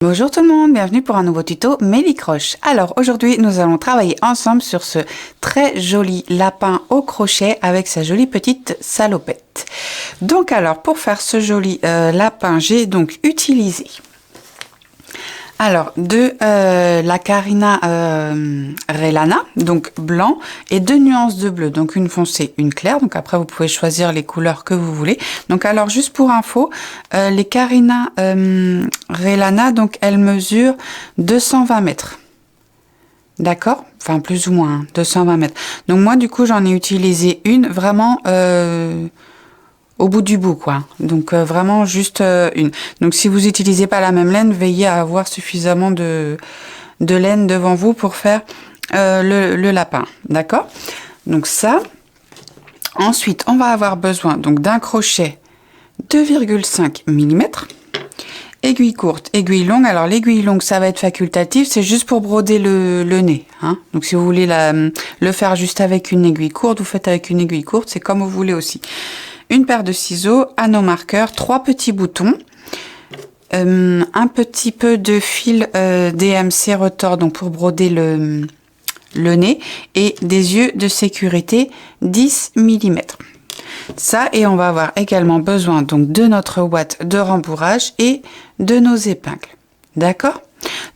Bonjour tout le monde, bienvenue pour un nouveau tuto Mélie Croche. Alors aujourd'hui nous allons travailler ensemble sur ce très joli lapin au crochet avec sa jolie petite salopette. Donc alors pour faire ce joli lapin, j'ai donc utilisé de la Carina Relana, donc blanc, et 2 nuances de bleu, donc une foncée, une claire. Donc après vous pouvez choisir les couleurs que vous voulez. Donc alors juste pour info, les Carina Relana, donc elles mesurent 220 mètres. D'accord? Enfin plus ou moins, 220 mètres. Donc moi du coup j'en ai utilisé une vraiment au bout du bout, quoi. Donc vraiment juste une. Donc si vous n'utilisez pas la même laine, veillez à avoir suffisamment de laine devant vous pour faire le lapin, d'accord? Donc ça. Ensuite, on va avoir besoin donc d'un crochet 2,5 mm, aiguille courte, aiguille longue. Alors l'aiguille longue, ça va être facultatif, c'est juste pour broder le nez, hein. Donc si vous voulez le faire juste avec une aiguille courte, vous faites avec une aiguille courte, c'est comme vous voulez aussi. Une paire de ciseaux, anneau marqueur, 3 petits boutons, un petit peu de fil DMC retors, donc pour broder le nez, et des yeux de sécurité 10 mm. Ça, et on va avoir également besoin donc de notre ouate de rembourrage et de nos épingles. D'accord?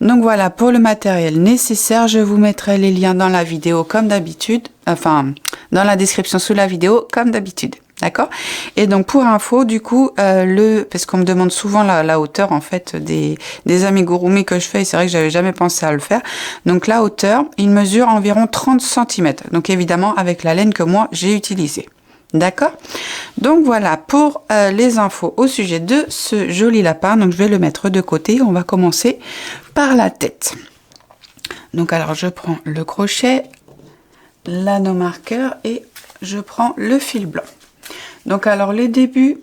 Donc voilà pour le matériel nécessaire. Je vous mettrai les liens dans la vidéo comme d'habitude, enfin dans la description sous la vidéo comme d'habitude. D'accord? Et donc pour info, du coup, parce qu'on me demande souvent la hauteur en fait des amigurumi que je fais, et c'est vrai que j'avais jamais pensé à le faire. Donc la hauteur, il mesure environ 30 cm. Donc évidemment avec la laine que moi j'ai utilisée. D'accord? Donc voilà pour les infos au sujet de ce joli lapin. Donc je vais le mettre de côté. On va commencer par la tête. Donc alors je prends le crochet, l'anneau marqueur et je prends le fil blanc. Donc alors le début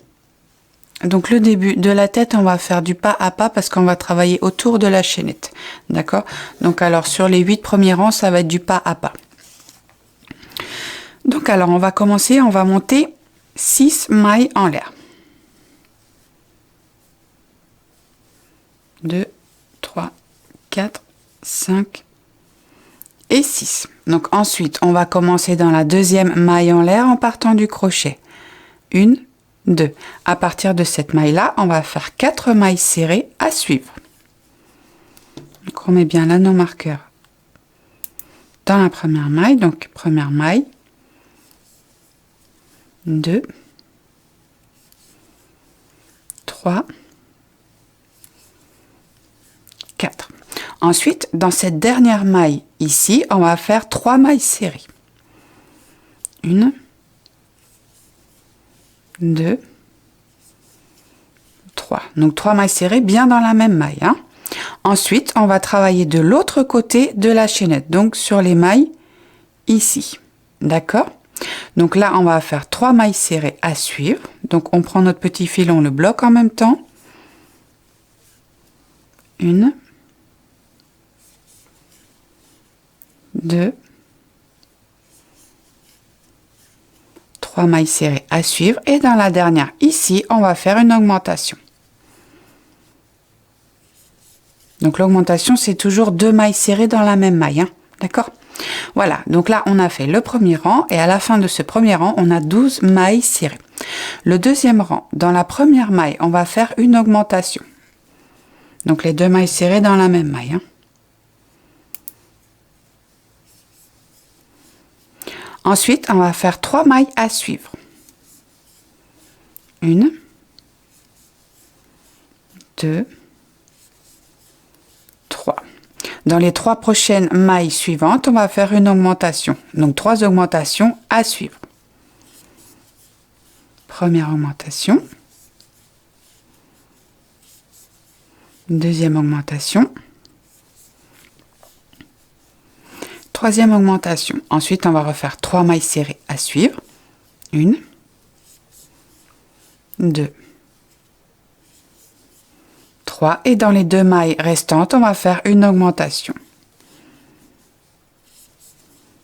de la tête, on va faire du pas à pas parce qu'on va travailler autour de la chaînette. D'accord? Donc alors sur les 8 premiers rangs, ça va être du pas à pas. Donc alors on va commencer, on va monter 6 mailles en l'air. 2, 3, 4, 5 et 6. Donc ensuite, on va commencer dans la deuxième maille en l'air en partant du crochet. 1, 2. À partir de cette maille-là, on va faire 4 mailles serrées à suivre. Donc on met bien l'anneau marqueur dans la première maille. Donc première maille, 2, 3, 4. Ensuite, dans cette dernière maille ici, on va faire 3 mailles serrées. 1, 2, 3. Donc 3 mailles serrées bien dans la même maille, hein. Ensuite, on va travailler de l'autre côté de la chaînette, donc sur les mailles ici. D'accord? Donc là, on va faire 3 mailles serrées à suivre. Donc on prend notre petit fil, on le bloque en même temps. 1, 2, 3 mailles serrées à suivre, et dans la dernière ici, on va faire une augmentation. Donc l'augmentation, c'est toujours 2 mailles serrées dans la même maille, hein. D'accord? Voilà, donc là on a fait le premier rang, et à la fin de ce premier rang, on a 12 mailles serrées. Le deuxième rang, dans la première maille, on va faire une augmentation. Donc les 2 mailles serrées dans la même maille, hein. Ensuite, on va faire 3 mailles à suivre. 1, 2, 3. Dans les 3 prochaines mailles suivantes, on va faire une augmentation. Donc 3 augmentations à suivre. Première augmentation. Deuxième augmentation. Troisième augmentation. Ensuite, on va refaire 3 mailles serrées à suivre. 1, 2, 3. Et dans les 2 mailles restantes, on va faire une augmentation.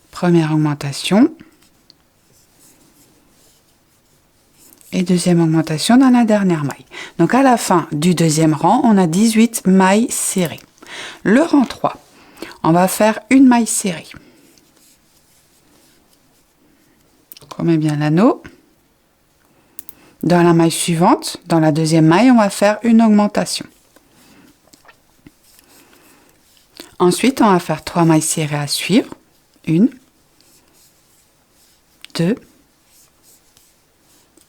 Première augmentation. Et deuxième augmentation dans la dernière maille. Donc à la fin du deuxième rang, on a 18 mailles serrées. Le rang 3, on va faire une maille serrée. On met bien l'anneau. Dans la maille suivante, dans la deuxième maille, on va faire une augmentation. Ensuite, on va faire 3 mailles serrées à suivre. 1, 2,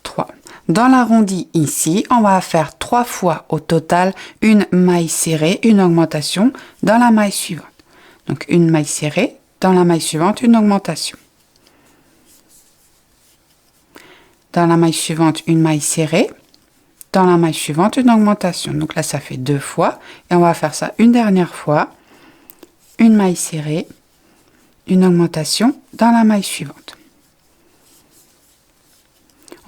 3. Dans l'arrondi ici, on va faire 3 fois au total une maille serrée, une augmentation dans la maille suivante. Donc une maille serrée, dans la maille suivante, une augmentation. Dans la maille suivante, une maille serrée. Dans la maille suivante, une augmentation. Donc là, ça fait 2 fois. Et on va faire ça une dernière fois. Une maille serrée, une augmentation dans la maille suivante.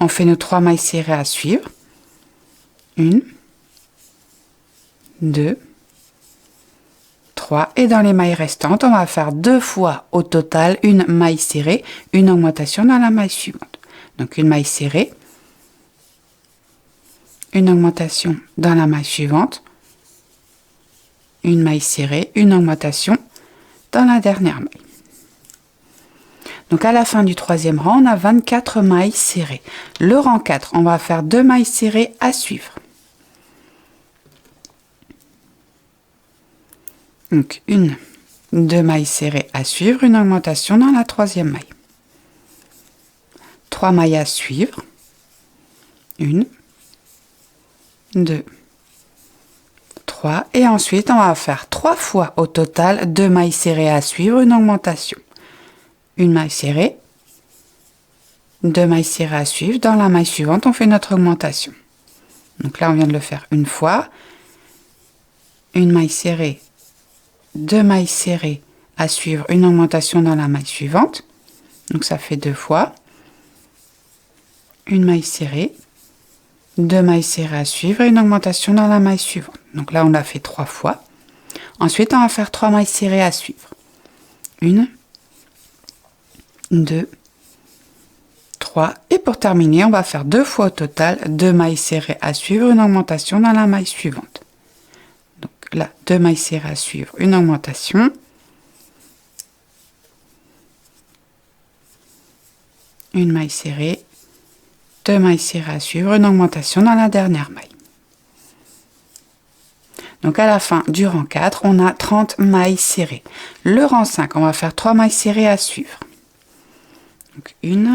On fait nos 3 mailles serrées à suivre. 1, 2, 3. Et dans les mailles restantes, on va faire 2 fois au total une maille serrée, une augmentation dans la maille suivante. Donc une maille serrée, une augmentation dans la maille suivante, une maille serrée, une augmentation dans la dernière maille. Donc à la fin du troisième rang, on a 24 mailles serrées. Le rang 4, on va faire 2 mailles serrées à suivre. Donc 2 mailles serrées à suivre, une augmentation dans la troisième maille. 3 mailles à suivre. 1, 2, 3. Et ensuite, on va faire 3 fois au total 2 mailles serrées à suivre, une augmentation. Une maille serrée, 2 mailles serrées à suivre. Dans la maille suivante, on fait notre augmentation. Donc là, on vient de le faire une fois. Une maille serrée, 2 mailles serrées à suivre, une augmentation dans la maille suivante. Donc ça fait 2 fois. Une maille serrée, 2 mailles serrées à suivre et une augmentation dans la maille suivante. Donc là, on l'a fait 3 fois. Ensuite, on va faire 3 mailles serrées à suivre. 1, 2, 3. Et pour terminer, on va faire 2 fois au total 2 mailles serrées à suivre, une augmentation dans la maille suivante. Donc là, 2 mailles serrées à suivre, une augmentation. Une maille serrée, 2 mailles serrées à suivre, une augmentation dans la dernière maille. Donc à la fin du rang 4, on a 30 mailles serrées. Le rang 5, on va faire 3 mailles serrées à suivre. Donc 1,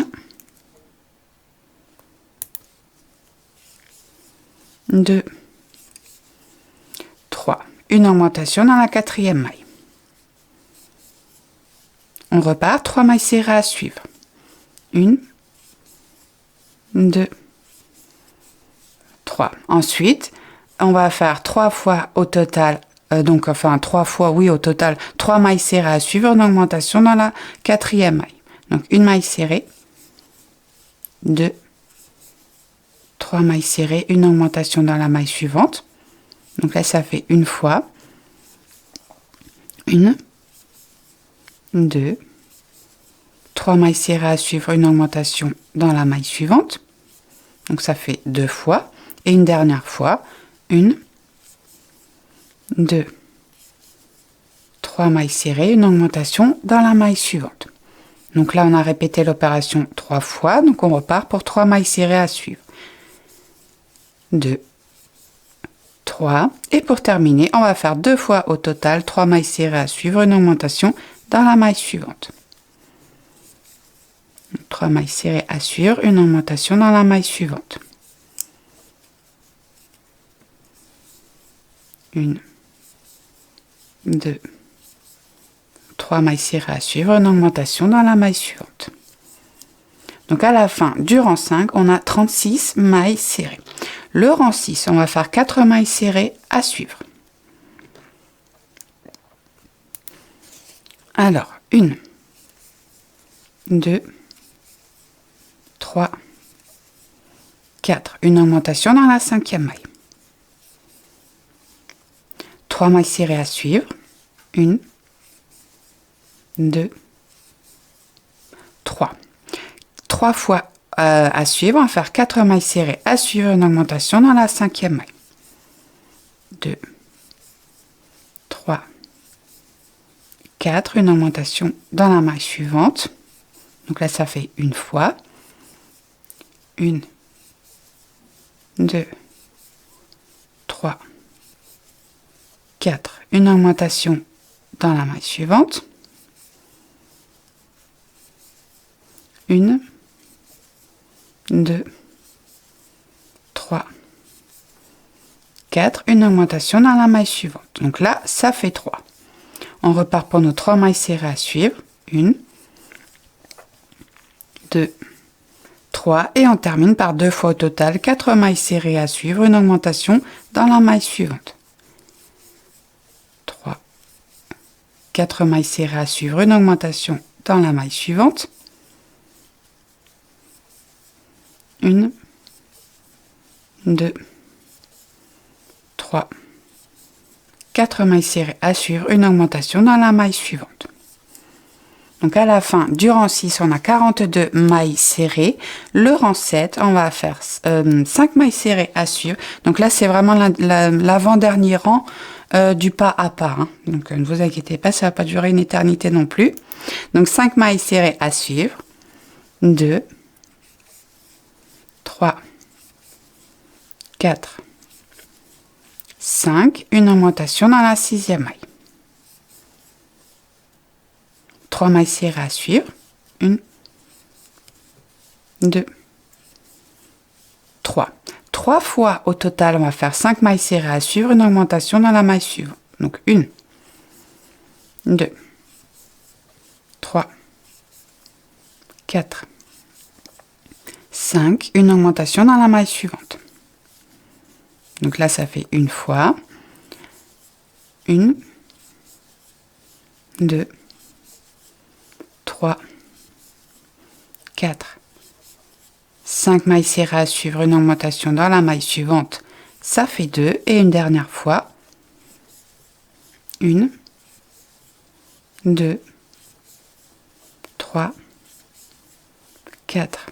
2, 3. Une augmentation dans la quatrième maille. On repart, 3 mailles serrées à suivre. 1, 2, 3. Ensuite, on va faire 3 fois au total, 3 fois, oui, au total, 3 mailles serrées à suivre, une augmentation dans la quatrième maille. Donc, une maille serrée, 2, 3 mailles serrées, une augmentation dans la maille suivante. Donc là, ça fait une fois. 1, 2, 3 mailles serrées à suivre, une augmentation dans la maille suivante. Donc ça fait 2 fois. Et une dernière fois. 1, 2, 3 mailles serrées, une augmentation dans la maille suivante. Donc là, on a répété l'opération 3 fois. Donc on repart pour 3 mailles serrées à suivre. 2, 3. Et pour terminer, on va faire 2 fois au total 3 mailles serrées à suivre, une augmentation dans la maille suivante. 3 mailles serrées à suivre, une augmentation dans la maille suivante. 1, 2, 3 mailles serrées à suivre, une augmentation dans la maille suivante. Donc à la fin du rang 5, on a 36 mailles serrées. Le rang 6, on va faire 4 mailles serrées à suivre. Alors, 1, 2, 3, 4. Une augmentation dans la cinquième maille. 3 mailles serrées à suivre. 1, 2, 3. 3 fois à suivre, on va faire 4 mailles serrées à suivre, une augmentation dans la 5e maille. 2, 3, 4, une augmentation dans la maille suivante. Donc là, ça fait une fois. 1, 2, 3, 4, une augmentation dans la maille suivante. 1, 2, 3, 4, une augmentation dans la maille suivante. Donc là, ça fait 3. On repart pour nos 3 mailles serrées à suivre. 1, 2, 3 et on termine par 2 fois au total 4 mailles serrées à suivre, une augmentation dans la maille suivante. 3, 4 mailles serrées à suivre, une augmentation dans la maille suivante. 1, 2, 3, 4 mailles serrées à suivre, une augmentation dans la maille suivante. Donc à la fin du rang 6, on a 42 mailles serrées. Le rang 7, on va faire 5 mailles serrées à suivre. Donc là, c'est vraiment l'avant-dernier rang du pas à pas. Hein. Donc ne vous inquiétez pas, ça ne va pas durer une éternité non plus. Donc 5 mailles serrées à suivre. 2, 3, 4, 5, une augmentation dans la 6e maille. 3 mailles serrées à suivre. 1, 2, 3. 3 fois au total, on va faire 5 mailles serrées à suivre, une augmentation dans la maille suivante. Donc 1, 2, 3, 4, 5, une augmentation dans la maille suivante. Donc là, ça fait une fois. 1, 2, 3, 4, 5 mailles serrées à suivre, une augmentation dans la maille suivante, ça fait 2 et une dernière fois. 1, 2, 3, 4,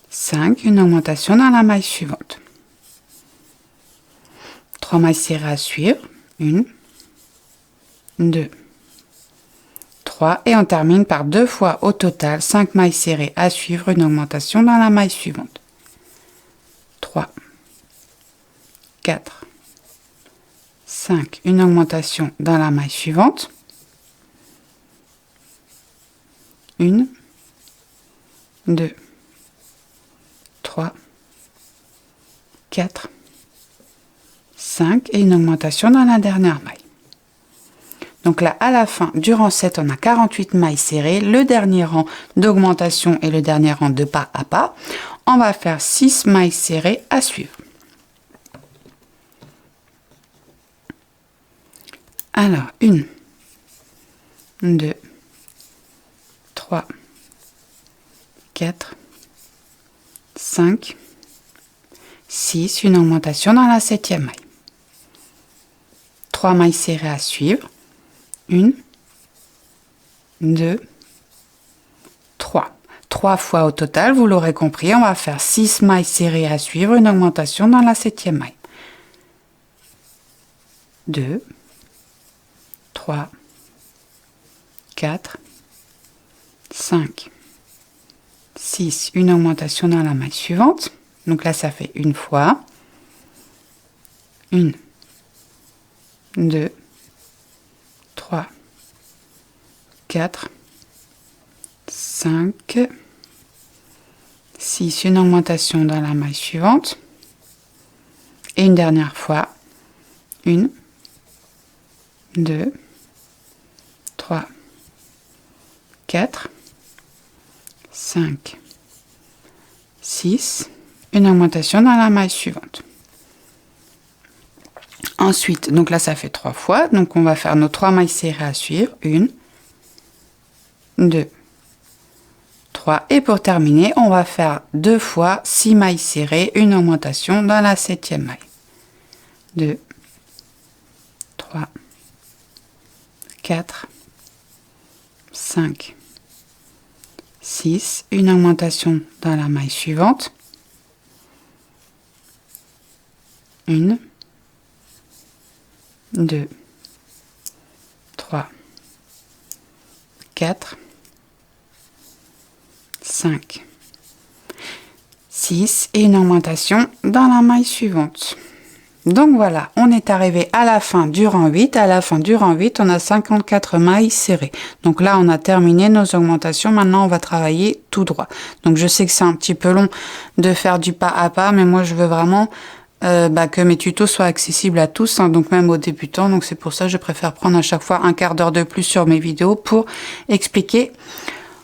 5, une augmentation dans la maille suivante. 3 mailles serrées à suivre. 1, 2, 3 et on termine par 2 fois au total 5 mailles serrées à suivre, une augmentation dans la maille suivante. 3, 4, 5, une augmentation dans la maille suivante. 1, 2, 3, 4, 5 et une augmentation dans la dernière maille. Donc là, à la fin du rang 7, on a 48 mailles serrées, le dernier rang d'augmentation et le dernier rang de pas à pas. On va faire 6 mailles serrées à suivre. Alors, 1, 2, 3, 4, 5, 6, une augmentation dans la 7e maille. 3 mailles serrées à suivre. 1, 2, 3. 3 fois au total, vous l'aurez compris, on va faire 6 mailles serrées à suivre, une augmentation dans la 7e maille. 2, 3, 4, 5, 6, une augmentation dans la maille suivante. Donc là, ça fait une fois. 1, 2, 3, 4, 5, 6, une augmentation dans la maille suivante. Et une dernière fois. 1, 2, 3, 4, 5, 6, une augmentation dans la maille suivante. Ensuite, donc là, ça fait 3 fois. Donc, on va faire nos 3 mailles serrées à suivre. 1, 2, 3. Et pour terminer, on va faire 2 fois 6 mailles serrées, une augmentation dans la 7e maille. 2, 3, 4, 5, 6, une augmentation dans la maille suivante, 1, 2, 3, 4, 5, 6 et une augmentation dans la maille suivante. Donc voilà, on est arrivé à la fin du rang 8. À la fin du rang 8, on a 54 mailles serrées. Donc là, on a terminé nos augmentations. Maintenant, on va travailler tout droit. Donc je sais que c'est un petit peu long de faire du pas à pas, mais moi, je veux vraiment que mes tutos soient accessibles à tous, hein, donc même aux débutants. Donc c'est pour ça que je préfère prendre à chaque fois un quart d'heure de plus sur mes vidéos pour expliquer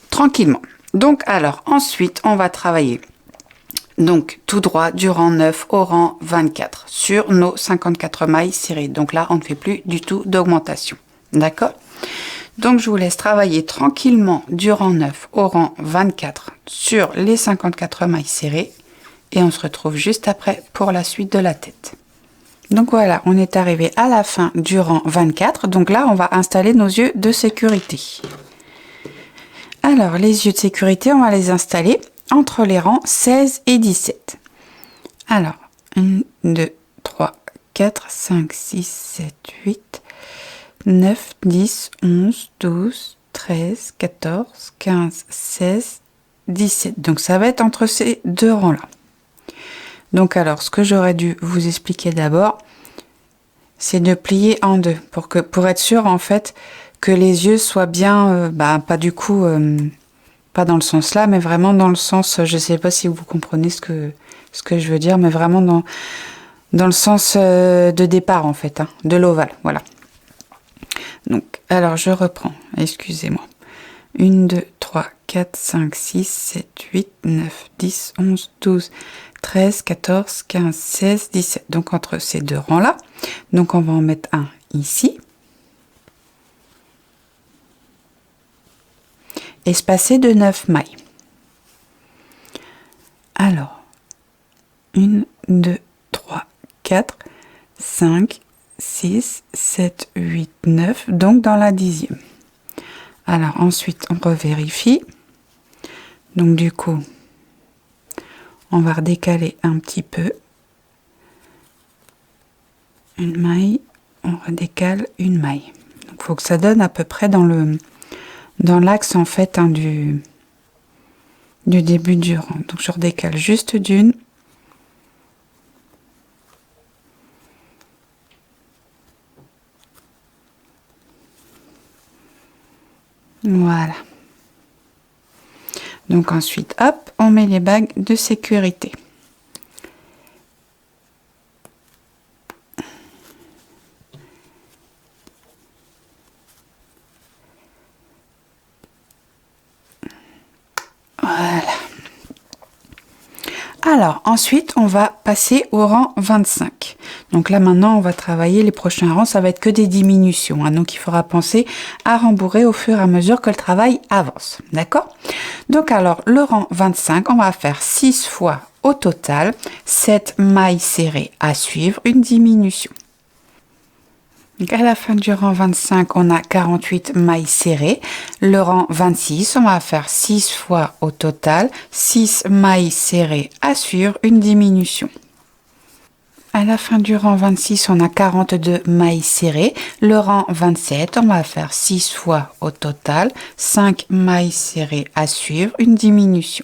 tranquillement. Donc alors, ensuite, on va travailler donc tout droit du rang 9 au rang 24 sur nos 54 mailles serrées. Donc là, on ne fait plus du tout d'augmentation. D'accord? Donc je vous laisse travailler tranquillement du rang 9 au rang 24 sur les 54 mailles serrées. Et on se retrouve juste après pour la suite de la tête. Donc voilà, on est arrivé à la fin du rang 24. Donc là, on va installer nos yeux de sécurité. Alors, les yeux de sécurité, on va les installer entre les rangs 16 et 17. Alors, 1, 2, 3, 4, 5, 6, 7, 8, 9, 10, 11, 12, 13, 14, 15, 16, 17. Donc, ça va être entre ces deux rangs-là. Donc, alors, ce que j'aurais dû vous expliquer d'abord, c'est de plier en deux pour être sûr, en fait, que les yeux soient bien, pas du coup... pas dans le sens là, mais vraiment dans le sens, je sais pas si vous comprenez ce que je veux dire, mais vraiment dans le sens de départ en fait, hein, de l'ovale, voilà. Donc, alors je reprends, excusez-moi. 1, 2, 3, 4, 5, 6, 7, 8, 9, 10, 11, 12, 13, 14, 15, 16, 17. Donc entre ces deux rangs-là, donc on va en mettre un ici. Espacé de 9 mailles. Alors, 1, 2, 3, 4, 5, 6, 7, 8, 9, donc dans la 10e. Alors ensuite, on revérifie. Donc du coup, on va redécaler un petit peu. Une maille, on redécale une maille. Donc il faut que ça donne à peu près dans l'axe en fait du début du rang. Donc je redécale juste d'une. Voilà. Donc ensuite, hop, on met les bagues de sécurité. Voilà. Alors, ensuite, on va passer au rang 25. Donc là, maintenant, on va travailler les prochains rangs. Ça va être que des diminutions. Hein, donc, il faudra penser à rembourrer au fur et à mesure que le travail avance. D'accord? Donc, alors, le rang 25, on va faire 6 fois au total 7 mailles serrées à suivre, une diminution. Donc à la fin du rang 25, on a 48 mailles serrées. Le rang 26, on va faire 6 fois au total, 6 mailles serrées à suivre, une diminution. À la fin du rang 26, on a 42 mailles serrées. Le rang 27, on va faire 6 fois au total, 5 mailles serrées à suivre, une diminution.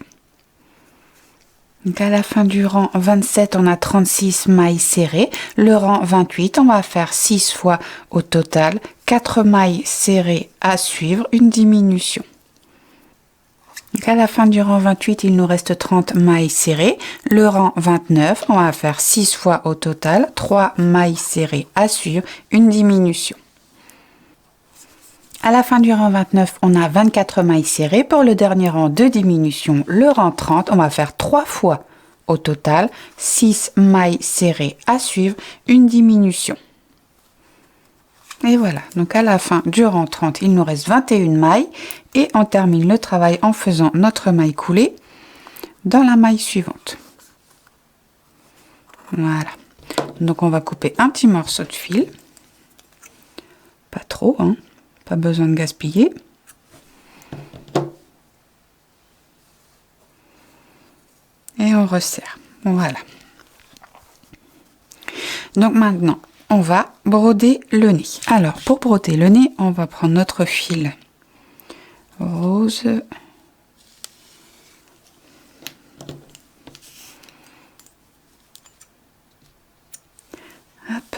Donc à la fin du rang 27, on a 36 mailles serrées. Le rang 28, on va faire 6 fois au total, 4 mailles serrées à suivre, une diminution. Donc à la fin du rang 28, il nous reste 30 mailles serrées. Le rang 29, on va faire 6 fois au total, 3 mailles serrées à suivre, une diminution. À la fin du rang 29, on a 24 mailles serrées. Pour le dernier rang de diminution, le rang 30, on va faire 3 fois au total, 6 mailles serrées à suivre, une diminution. Et voilà, donc à la fin du rang 30, il nous reste 21 mailles et on termine le travail en faisant notre maille coulée dans la maille suivante. Voilà, donc on va couper un petit morceau de fil, pas trop, hein. Pas besoin de gaspiller. resserre. Voilà. Donc maintenant, on va broder le nez. Alors, pour broder le nez, on va prendre notre fil rose. Hop.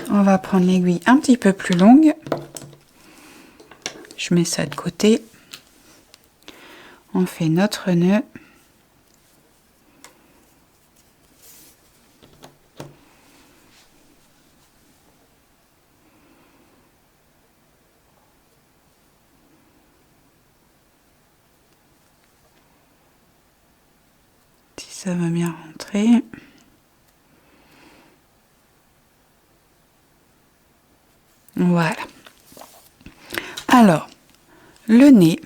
On va prendre l'aiguille un petit peu plus longue. Je mets ça de côté. On fait notre nœud. Si ça va bien rentrer. Voilà. Alors, le nez,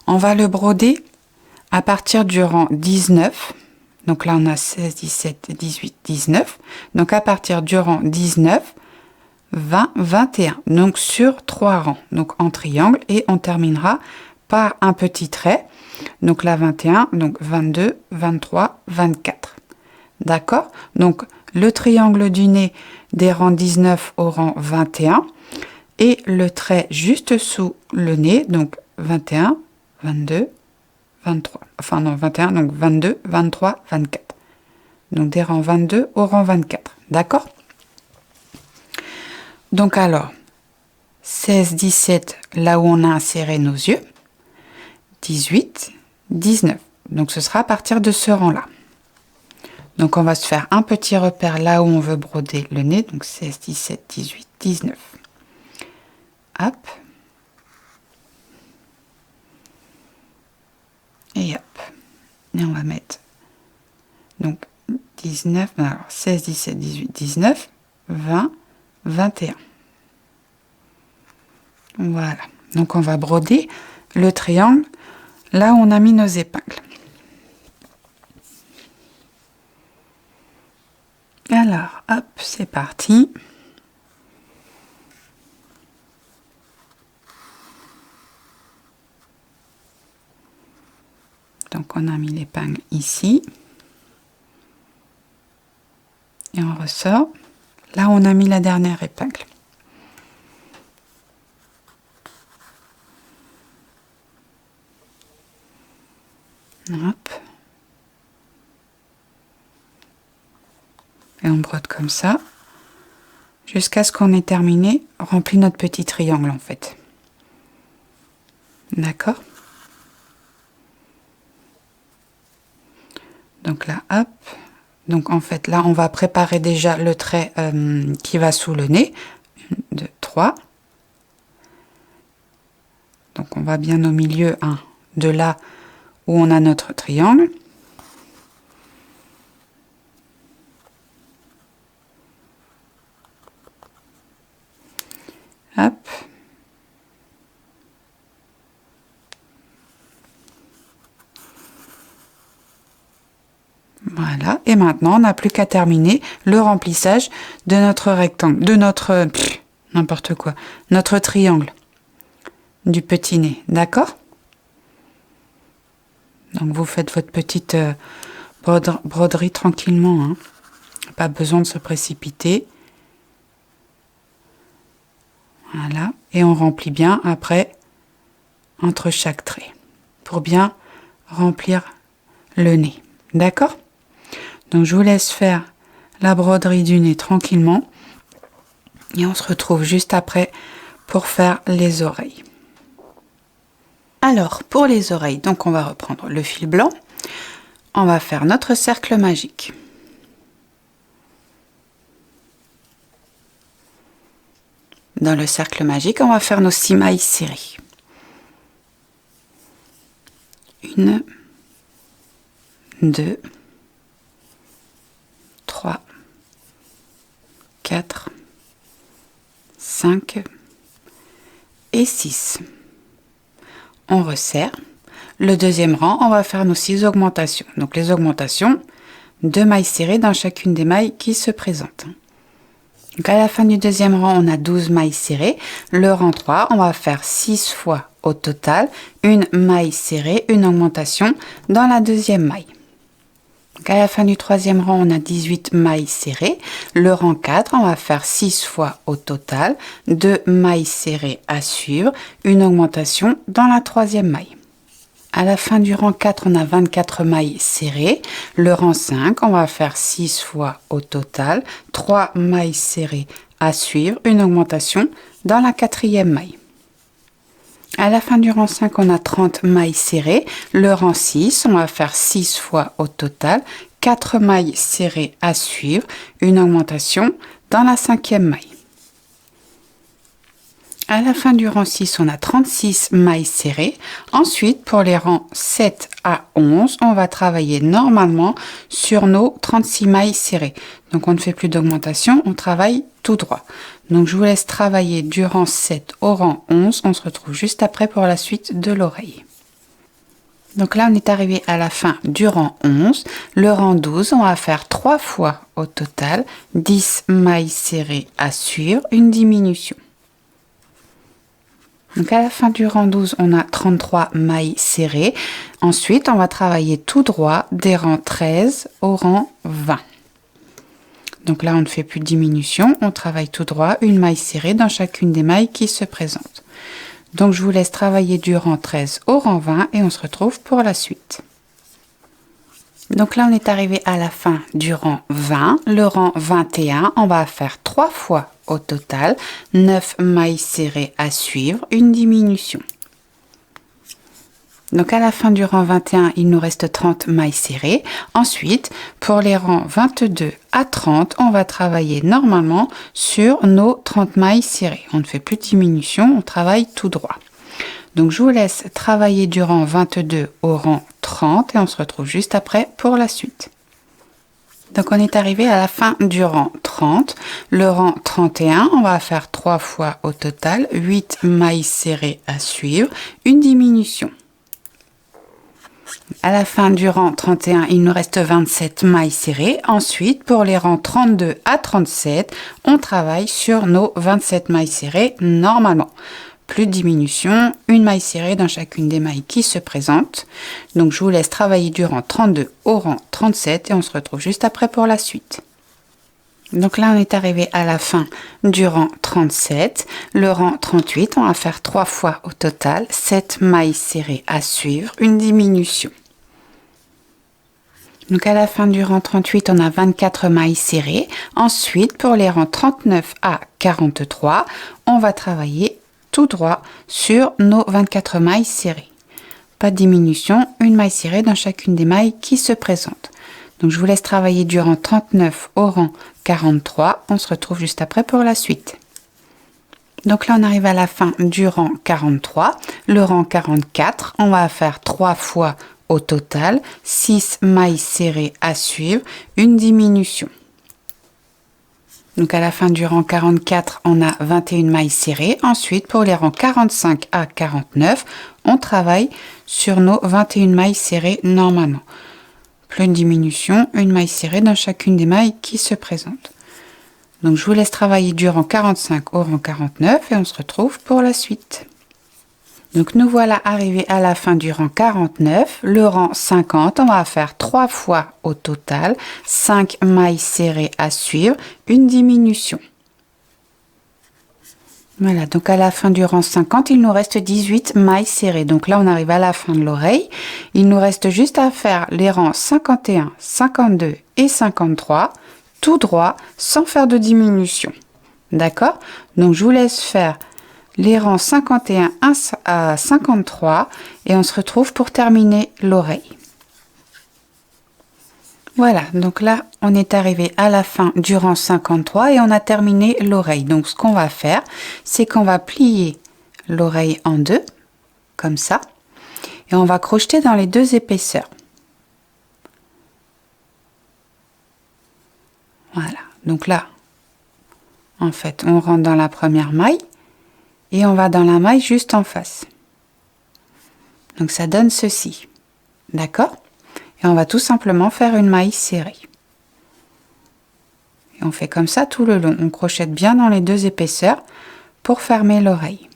on va le broder à partir du rang 19. Donc là, on a 16, 17, 18, 19. Donc à partir du rang 19, 20, 21. Donc sur 3 rangs. Donc en triangle. Et on terminera par un petit trait. Donc là, 21. Donc 22, 23, 24. D'accord? Donc le triangle du nez des rangs 19 au rang 21. Et le trait juste sous le nez. Donc 21, 22, 23. Enfin non, 21. Donc 22, 23, 24. Donc des rangs 22 au rang 24. D'accord? Donc alors, 16, 17, là où on a inséré nos yeux. 18, 19. Donc ce sera à partir de ce rang-là. Donc on va se faire un petit repère là où on veut broder le nez. Donc 16, 17, 18, 19. Hop. Et hop. Et on va mettre donc 19, alors 16, 17, 18, 19, 20, 21. Voilà. Donc on va broder le triangle là où on a mis nos épingles. Alors, hop, c'est parti. Donc on a mis l'épingle ici. Et on ressort là où on a mis la dernière épingle. Hop. Et on brode comme ça jusqu'à ce qu'on ait terminé, rempli notre petit triangle en fait. D'accord? Donc là, hop. Donc en fait, là, on va préparer déjà le trait qui va sous le nez. 1, 2, 3. Donc on va bien au milieu, de là où on a notre triangle. Hop. Voilà. Et maintenant, on n'a plus qu'à terminer le remplissage de notre rectangle, de notre... n'importe quoi. Notre triangle du petit nez. D'accord? Donc, vous faites votre petite broderie tranquillement. Hein. Pas besoin de se précipiter. Voilà. Et on remplit bien après entre chaque trait pour bien remplir le nez. D'accord? Donc, je vous laisse faire la broderie du nez tranquillement. Et on se retrouve juste après pour faire les oreilles. Alors, pour les oreilles, donc on va reprendre le fil blanc. On va faire notre cercle magique. Dans le cercle magique, on va faire nos 6 mailles serrées. 1, 2, 3, 4, 5 et 6. On resserre. Le deuxième rang, on va faire nos 6 augmentations. Donc les augmentations, 2 mailles serrées dans chacune des mailles qui se présentent. Donc à la fin du deuxième rang, on a 12 mailles serrées. Le rang 3, on va faire 6 fois au total une maille serrée, une augmentation dans la deuxième maille. Donc à la fin du troisième rang, on a 18 mailles serrées. Le rang 4, on va faire 6 fois au total, 2 mailles serrées à suivre, une augmentation dans la troisième maille. À la fin du rang 4, on a 24 mailles serrées. Le rang 5, on va faire 6 fois au total, 3 mailles serrées à suivre, une augmentation dans la quatrième maille. À la fin du rang 5, on a 30 mailles serrées. Le rang 6, on va faire 6 fois au total, 4 mailles serrées à suivre, une augmentation dans la cinquième maille. À la fin du rang 6, on a 36 mailles serrées. Ensuite, pour les rangs 7 à 11, on va travailler normalement sur nos 36 mailles serrées. Donc, on ne fait plus d'augmentation, on travaille tout droit. Donc, je vous laisse travailler du rang 7 au rang 11. On se retrouve juste après pour la suite de l'oreille. Donc là, on est arrivé à la fin du rang 11. Le rang 12, on va faire 3 fois au total, 10 mailles serrées à suivre, une diminution. Donc à la fin du rang 12, on a 33 mailles serrées. Ensuite, on va travailler tout droit des rangs 13 au rang 20. Donc là, on ne fait plus de diminution, on travaille tout droit, une maille serrée dans chacune des mailles qui se présentent. Donc je vous laisse travailler du rang 13 au rang 20 et on se retrouve pour la suite. Donc là, on est arrivé à la fin du rang 20. Le rang 21, on va faire 3 fois au total, 9 mailles serrées à suivre, une diminution. Donc à la fin du rang 21, il nous reste 30 mailles serrées. Ensuite, pour les rangs 22 à 30, on va travailler normalement sur nos 30 mailles serrées. On ne fait plus de diminution, on travaille tout droit. Donc je vous laisse travailler du rang 22 au rang 30 et on se retrouve juste après pour la suite. Donc on est arrivé à la fin du rang 30. Le rang 31, on va faire 3 fois au total, 8 mailles serrées à suivre, une diminution. À la fin du rang 31, il nous reste 27 mailles serrées. Ensuite, pour les rangs 32 à 37, on travaille sur nos 27 mailles serrées normalement. Plus de diminution, une maille serrée dans chacune des mailles qui se présentent. Donc je vous laisse travailler du rang 32 au rang 37 et on se retrouve juste après pour la suite. Donc là, on est arrivé à la fin du rang 37. Le rang 38, on va faire 3 fois au total, 7 mailles serrées à suivre, une diminution. Donc à la fin du rang 38, on a 24 mailles serrées. Ensuite, pour les rangs 39 à 43, on va travailler tout droit sur nos 24 mailles serrées. Pas de diminution, une maille serrée dans chacune des mailles qui se présentent. Donc je vous laisse travailler du rang 39 au rang 43. On se retrouve juste après pour la suite. Donc là, on arrive à la fin du rang 43. Le rang 44, on va faire 3 fois au total, 6 mailles serrées à suivre, une diminution. Donc à la fin du rang 44, on a 21 mailles serrées. Ensuite, pour les rangs 45 à 49, on travaille sur nos 21 mailles serrées normalement. Plus de diminution, une maille serrée dans chacune des mailles qui se présentent. Donc je vous laisse travailler du rang 45 au rang 49 et on se retrouve pour la suite. Donc nous voilà arrivés à la fin du rang 49, le rang 50, on va faire 3 fois au total, 5 mailles serrées à suivre, une diminution. Voilà, donc à la fin du rang 50, il nous reste 18 mailles serrées. Donc là, on arrive à la fin de l'oreille. Il nous reste juste à faire les rangs 51, 52 et 53, tout droit, sans faire de diminution. D'accord? Donc je vous laisse faire les rangs 51 à 53 et on se retrouve pour terminer l'oreille. Voilà, donc là, on est arrivé à la fin du rang 53 et on a terminé l'oreille. Donc ce qu'on va faire, c'est qu'on va plier l'oreille en deux, comme ça, et on va crocheter dans les deux épaisseurs. Voilà, donc là, en fait, on rentre dans la première maille et on va dans la maille juste en face. Donc ça donne ceci, d'accord? Et on va tout simplement faire une maille serrée. Et on fait comme ça tout le long. On crochette bien dans les deux épaisseurs pour fermer l'oreille.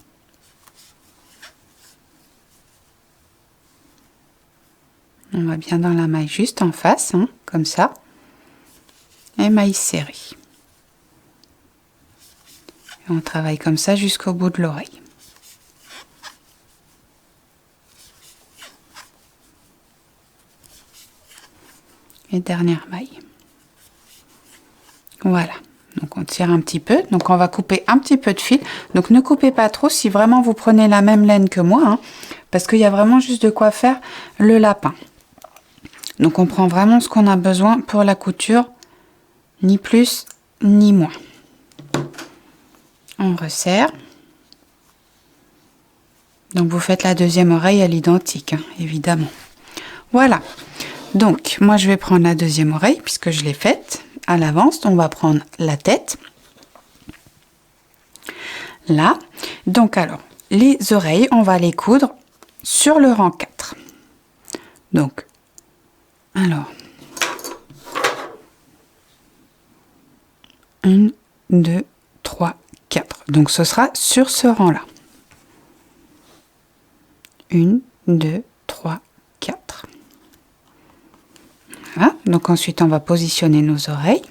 On va bien dans la maille juste en face, hein, comme ça. Et maille serrée. Et on travaille comme ça jusqu'au bout de l'oreille. Et dernière maille. Voilà. Donc on tire un petit peu. Donc on va couper un petit peu de fil. Donc ne coupez pas trop si vraiment vous prenez la même laine que moi, hein, parce qu'il y a vraiment juste de quoi faire le lapin. Donc on prend vraiment ce qu'on a besoin pour la couture, ni plus ni moins. On resserre. Donc vous faites la deuxième oreille à l'identique, hein, évidemment. Voilà. Donc moi je vais prendre la deuxième oreille puisque je l'ai faite à l'avance. On va prendre la tête. Là. Donc alors, les oreilles, on va les coudre sur le rang 4. Donc, alors, 1, 2, 3, 4. Donc ce sera sur ce rang-là. 1, 2, 3, 4. Voilà. Donc ensuite, on va positionner nos oreilles.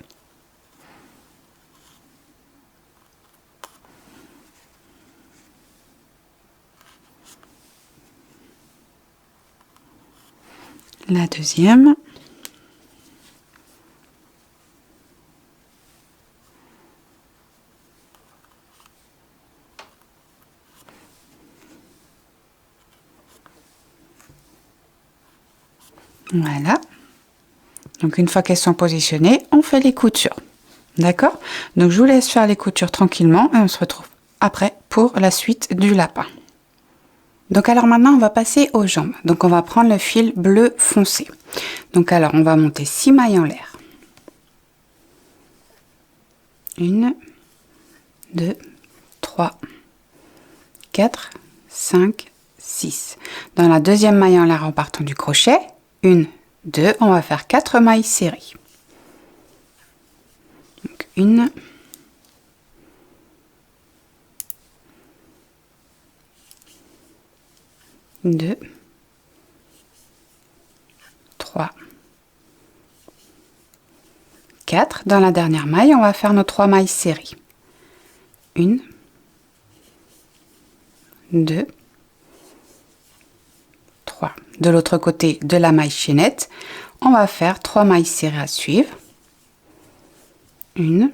La deuxième. Voilà. Donc une fois qu'elles sont positionnées, on fait les coutures. D'accord? Donc je vous laisse faire les coutures tranquillement et on se retrouve après pour la suite du lapin. Donc alors maintenant on va passer aux jambes. Donc on va prendre le fil bleu foncé. Donc alors on va monter 6 mailles en l'air. 1, 2, 3, 4, 5, 6. Dans la deuxième maille en l'air en partant du crochet, 1, 2, on va faire 4 mailles serrées. Donc 1, 2, 3, 4. Dans la dernière maille, on va faire nos 3 mailles serrées. 1, 2, 3. De l'autre côté de la maille chaînette, on va faire 3 mailles serrées à suivre. 1,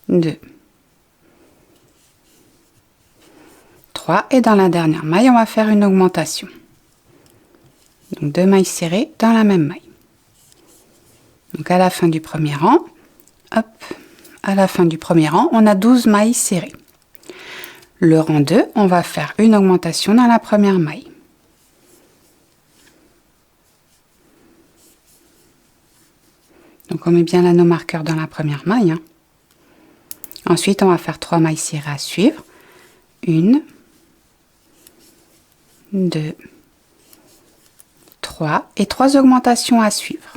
2, 3. Et dans la dernière maille, on va faire une augmentation. Donc 2 mailles serrées dans la même maille. Donc à la fin du premier rang, hop, à la fin du premier rang, on a 12 mailles serrées. Le rang 2, on va faire une augmentation dans la première maille. Donc on met bien l'anneau marqueur dans la première maille, hein. Ensuite, on va faire 3 mailles serrées à suivre. 1, 2, 3 et 3 augmentations à suivre.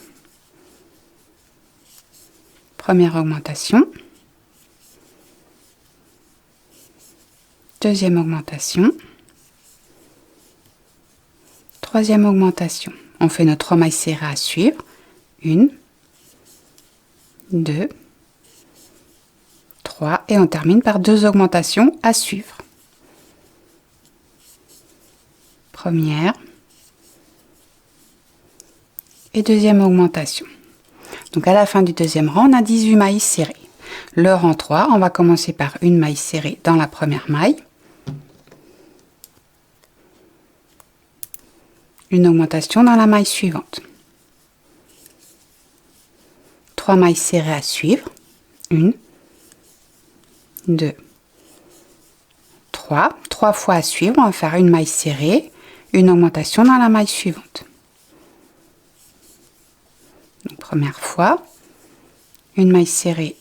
Première augmentation. Deuxième augmentation. Troisième augmentation. On fait nos 3 mailles serrées à suivre. 1, 2, 3 et on termine par 2 augmentations à suivre. Première et deuxième augmentation. Donc à la fin du deuxième rang, on a 18 mailles serrées. Le rang 3, on va commencer par une maille serrée dans la première maille. Une augmentation dans la maille suivante. 3 mailles serrées à suivre. 1, 2, 3. 3 fois à suivre, on va faire une maille serrée, une augmentation dans la maille suivante. Donc, première fois, une maille serrée,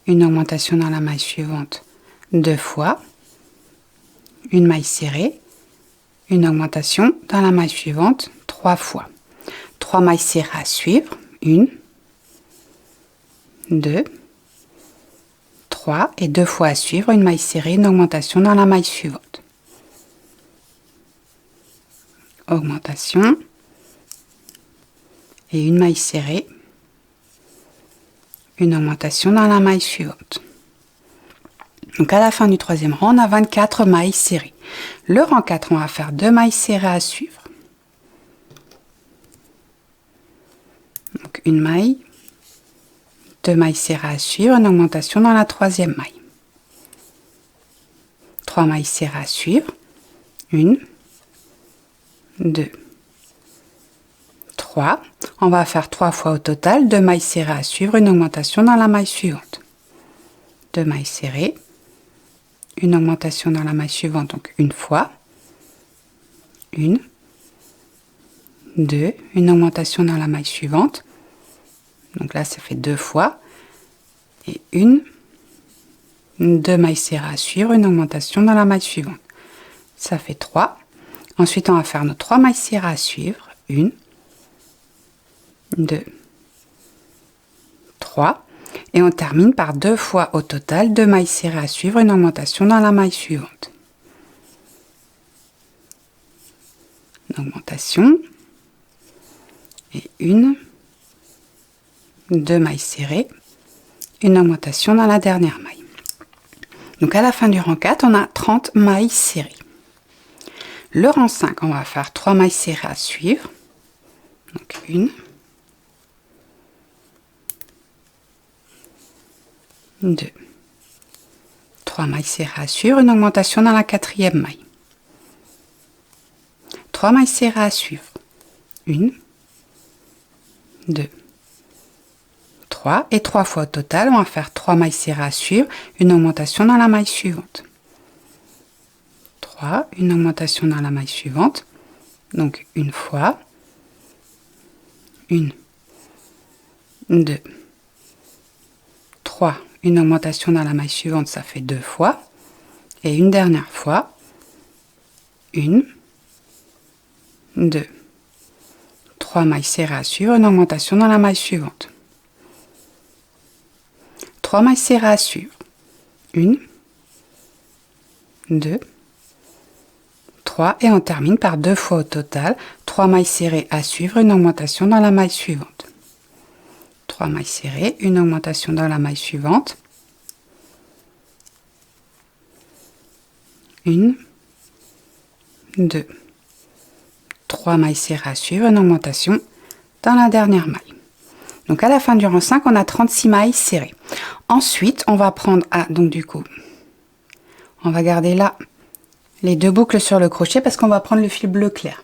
une augmentation dans la maille suivante 2 fois, une maille serrée, une augmentation dans la maille suivante 3 fois. 3 mailles serrées à suivre, 1, 2, 3 et 2 fois à suivre, une maille serrée, une augmentation dans la maille suivante. augmentation et une maille serrée, une augmentation dans la maille suivante. Donc à la fin du troisième rang, on a 24 mailles serrées. Le rang 4, on va faire 2 mailles serrées à suivre. Donc une maille, 2 mailles serrées à suivre, une augmentation dans la troisième maille. 3 mailles serrées à suivre, 1, 2, 3. On va faire 3 fois au total, 2 mailles serrées à suivre, une augmentation dans la maille suivante. 2 mailles serrées, une augmentation dans la maille suivante, donc une fois, 1, 2, une augmentation dans la maille suivante, donc là ça fait 2 fois, et 2 mailles serrées à suivre, une augmentation dans la maille suivante, ça fait 3. Ensuite on va faire nos 3 mailles serrées à suivre, 1, 2, 3, et on termine par 2 fois au total, 2 mailles serrées à suivre, une augmentation dans la maille suivante. Une augmentation, et 2 mailles serrées, une augmentation dans la dernière maille. Donc à la fin du rang 4, on a 30 mailles serrées. Le rang 5, on va faire 3 mailles serrées à suivre. Donc 1, 2, 3 mailles serrées à suivre, une augmentation dans la quatrième maille. 3 mailles serrées à suivre. 1, 2, 3 et 3 fois au total, on va faire 3 mailles serrées à suivre, une augmentation dans la maille suivante. 3, une augmentation dans la maille suivante, donc une fois, 1, 2, 3, une augmentation dans la maille suivante, ça fait 2 fois, et une dernière fois, 1, 2, 3 mailles serrées à suivre, une augmentation dans la maille suivante. 3 mailles serrées à suivre, 1, 2, 3 et on termine par 2 fois au total, 3 mailles serrées à suivre, une augmentation dans la maille suivante. 3 mailles serrées, une augmentation dans la maille suivante. 1, 2, 3 mailles serrées à suivre, une augmentation dans la dernière maille. Donc à la fin du rang 5, on a 36 mailles serrées. Ensuite, on va prendre, donc du coup, on va garder là les 2 boucles sur le crochet parce qu'on va prendre le fil bleu clair.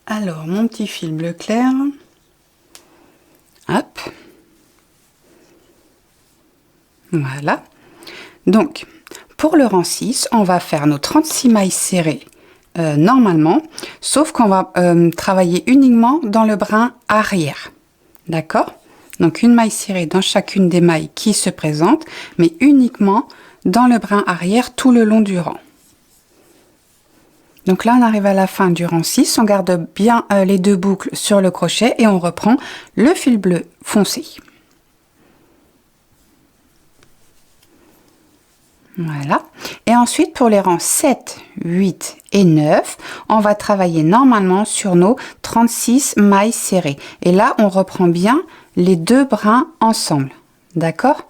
Alors, mon petit fil bleu clair, hop, voilà. Donc, pour le rang 6, on va faire nos 36 mailles serrées normalement, sauf qu'on va travailler uniquement dans le brin arrière. D'accord? Donc une maille serrée dans chacune des mailles qui se présentent, mais uniquement dans le brin arrière tout le long du rang. Donc là, on arrive à la fin du rang 6, on garde bien les 2 boucles sur le crochet et on reprend le fil bleu foncé. Voilà. Et ensuite, pour les rangs 7, 8 et 9, on va travailler normalement sur nos 36 mailles serrées. Et là, on reprend bien les 2 brins ensemble. D'accord?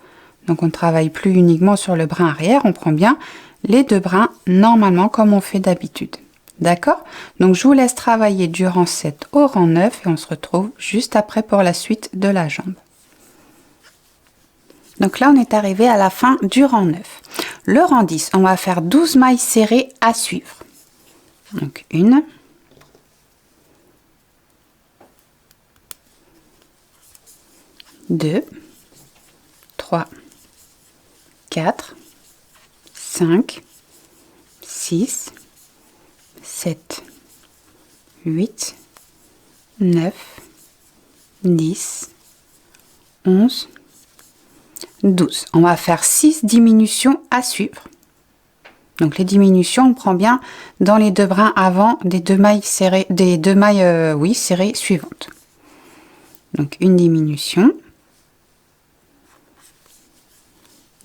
Donc, on ne travaille plus uniquement sur le brin arrière, on prend bien les 2 brins normalement comme on fait d'habitude. D'accord? Donc, je vous laisse travailler du rang 7 au rang 9 et on se retrouve juste après pour la suite de la jambe. Donc là, on est arrivé à la fin du rang 9. Le rang 10, on va faire 12 mailles serrées à suivre. Donc 1, 2, 3, 4, 5, 6, 7, 8, 9, 10, 11, 12. On va faire 6 diminutions à suivre. Donc les diminutions, on prend bien dans les 2 brins avant des 2 mailles serrées, serrées suivantes. Donc une diminution,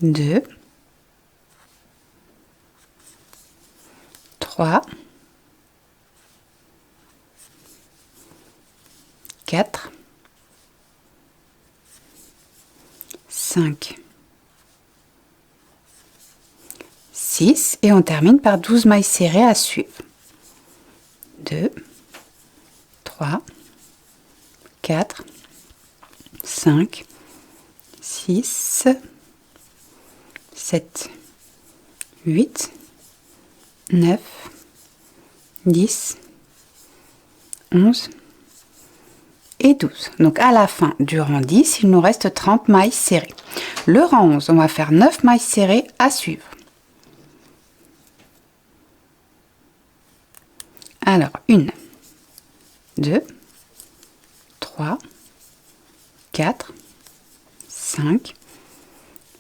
2, 3, 4, 5, 6 et on termine par 12 mailles serrées à suivre. 2, 3, 4, 5, 6, 7, 8, 9, 10, 11 et 12. Donc à la fin du rang 10, il nous reste 30 mailles serrées. Le rang 11, on va faire 9 mailles serrées à suivre. Alors, 1, 2, 3, 4, 5,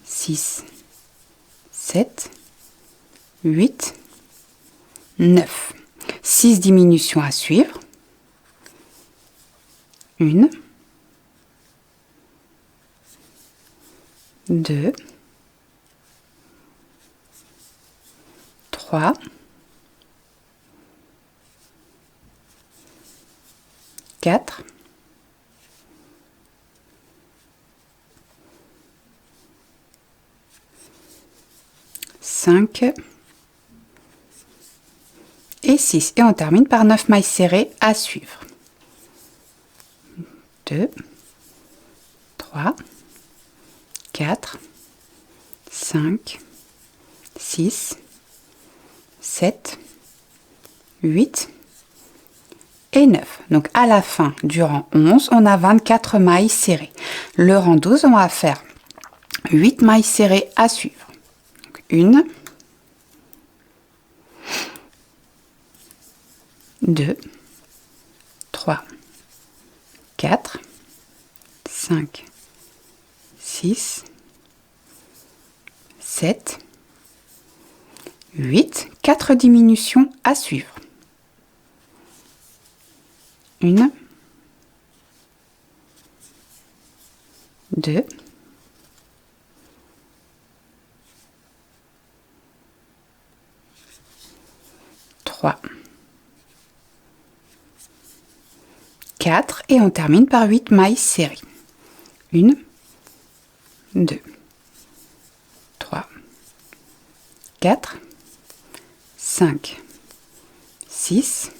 6, 7, 8, 9. 6 diminutions à suivre. 1, 2, 3, 4, 5 et 6. Et on termine par 9 mailles serrées à suivre. 2, 3, 4, 5, 6, 7, 8 et 9. Donc à la fin du rang 11, on a 24 mailles serrées. Le rang 12, on va faire 8 mailles serrées à suivre. Donc 1, 2, 3, 4, 5, 6, 7, 8, 4 diminutions à suivre. 1, 2, 3, 4 et on termine par 8 mailles serrées. 1, 2, 3, 4, 5, 6,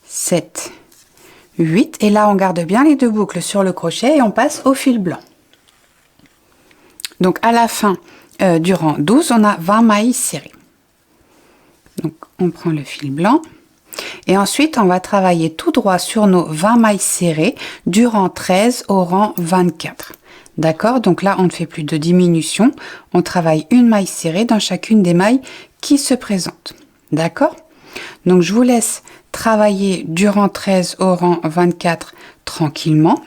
7, 8 et là on garde bien les deux boucles sur le crochet et on passe au fil blanc. Donc à la fin du rang 12, on a 20 mailles serrées. Donc on prend le fil blanc et ensuite on va travailler tout droit sur nos 20 mailles serrées du rang 13 au rang 24. D'accord? Donc là on ne fait plus de diminution, on travaille une maille serrée dans chacune des mailles qui se présentent. D'accord? Donc je vous laisse travailler du rang 13 au rang 24 tranquillement.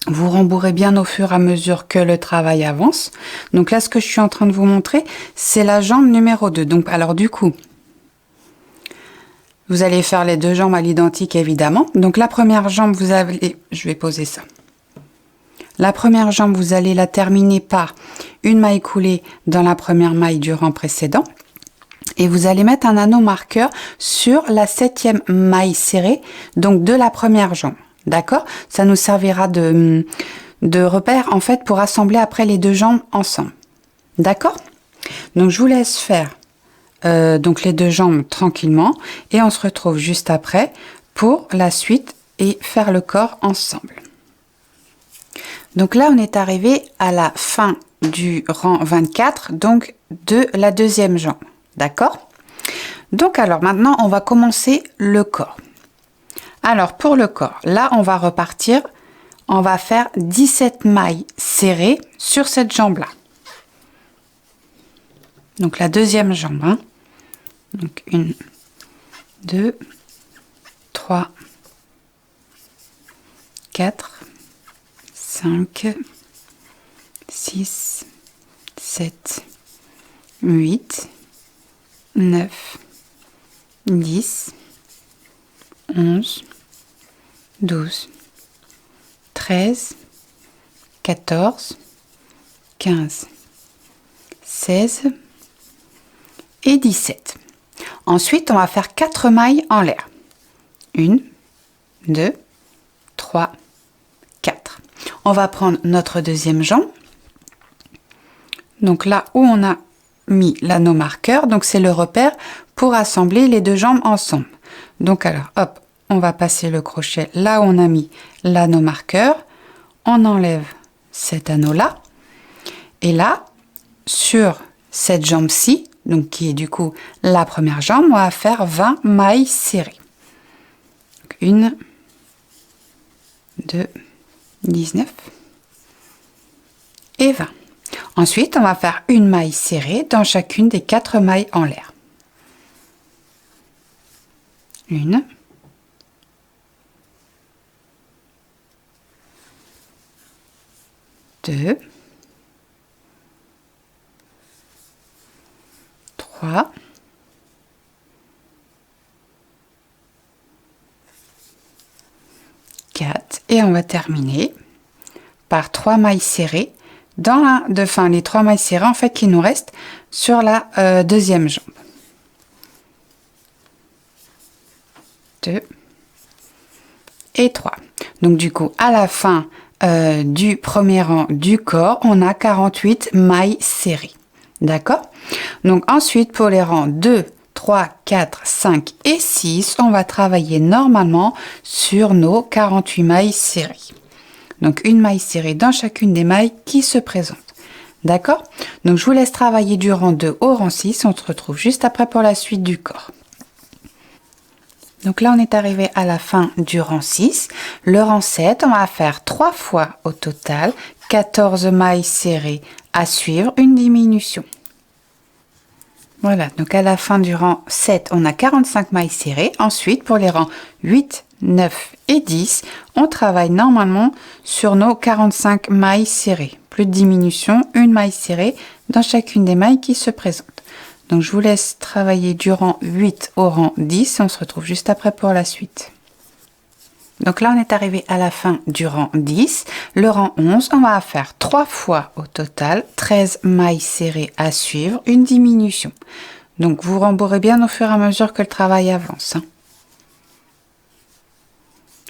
Vous rembourrez bien au fur et à mesure que le travail avance. Donc là, ce que je suis en train de vous montrer, c'est la jambe numéro 2. Donc, alors du coup, vous allez faire les deux jambes à l'identique, évidemment. Donc la première jambe, vous allez... Je vais poser ça. La première jambe, vous allez la terminer par une maille coulée dans la première maille du rang précédent. Et vous allez mettre un anneau marqueur sur la 7e maille serrée, donc de la première jambe. D'accord? Ça nous servira de repère, en fait, pour assembler après les deux jambes ensemble. D'accord? Donc, je vous laisse faire donc les deux jambes tranquillement. Et on se retrouve juste après pour la suite et faire le corps ensemble. Donc là, on est arrivé à la fin du rang 24, donc de la deuxième jambe. D'accord? Donc alors maintenant, on va commencer le corps. Alors pour le corps, là on va repartir, on va faire 17 mailles serrées sur cette jambe-là. Donc la deuxième jambe. Hein. Donc 1, 2, 3, 4, 5, 6, 7, 8, 9, 10, 11, 12, 13, 14, 15, 16 et 17. Ensuite, on va faire 4 mailles en l'air. 1, 2, 3, 3, 4. On va prendre notre deuxième jambe. Donc là où on a mis l'anneau marqueur, donc c'est le repère pour assembler les deux jambes ensemble. Donc alors, hop, on va passer le crochet là où on a mis l'anneau marqueur. On enlève cet anneau-là. Et là, sur cette jambe-ci, donc qui est du coup la première jambe, on va faire 20 mailles serrées. 1, 2, 19 et 20. Ensuite, on va faire une maille serrée dans chacune des 4 mailles en l'air. 1, 2, 3, 4 et on va terminer par 3 mailles serrées dans les 3 mailles serrées en fait qui nous restent sur la deuxième jambe. 2 et 3. Donc du coup à la fin du premier rang du corps, on a 48 mailles serrées. D'accord? Donc ensuite pour les rangs 2, 3, 4, 5 et 6, on va travailler normalement sur nos 48 mailles serrées. Donc une maille serrée dans chacune des mailles qui se présentent. D'accord? Donc je vous laisse travailler du rang 2 au rang 6. On se retrouve juste après pour la suite du corps. Donc là, on est arrivé à la fin du rang 6. Le rang 7, on va faire 3 fois au total 14 mailles serrées à suivre, une diminution. Voilà, donc à la fin du rang 7, on a 45 mailles serrées. Ensuite, pour les rangs 8, 9 et 10, on travaille normalement sur nos 45 mailles serrées. Plus de diminution, une maille serrée dans chacune des mailles qui se présentent. Donc je vous laisse travailler du rang 8 au rang 10 et on se retrouve juste après pour la suite. Donc là on est arrivé à la fin du rang 10. Le rang 11, on va faire 3 fois au total 13 mailles serrées à suivre, une diminution. Donc vous rembourrez bien au fur et à mesure que le travail avance.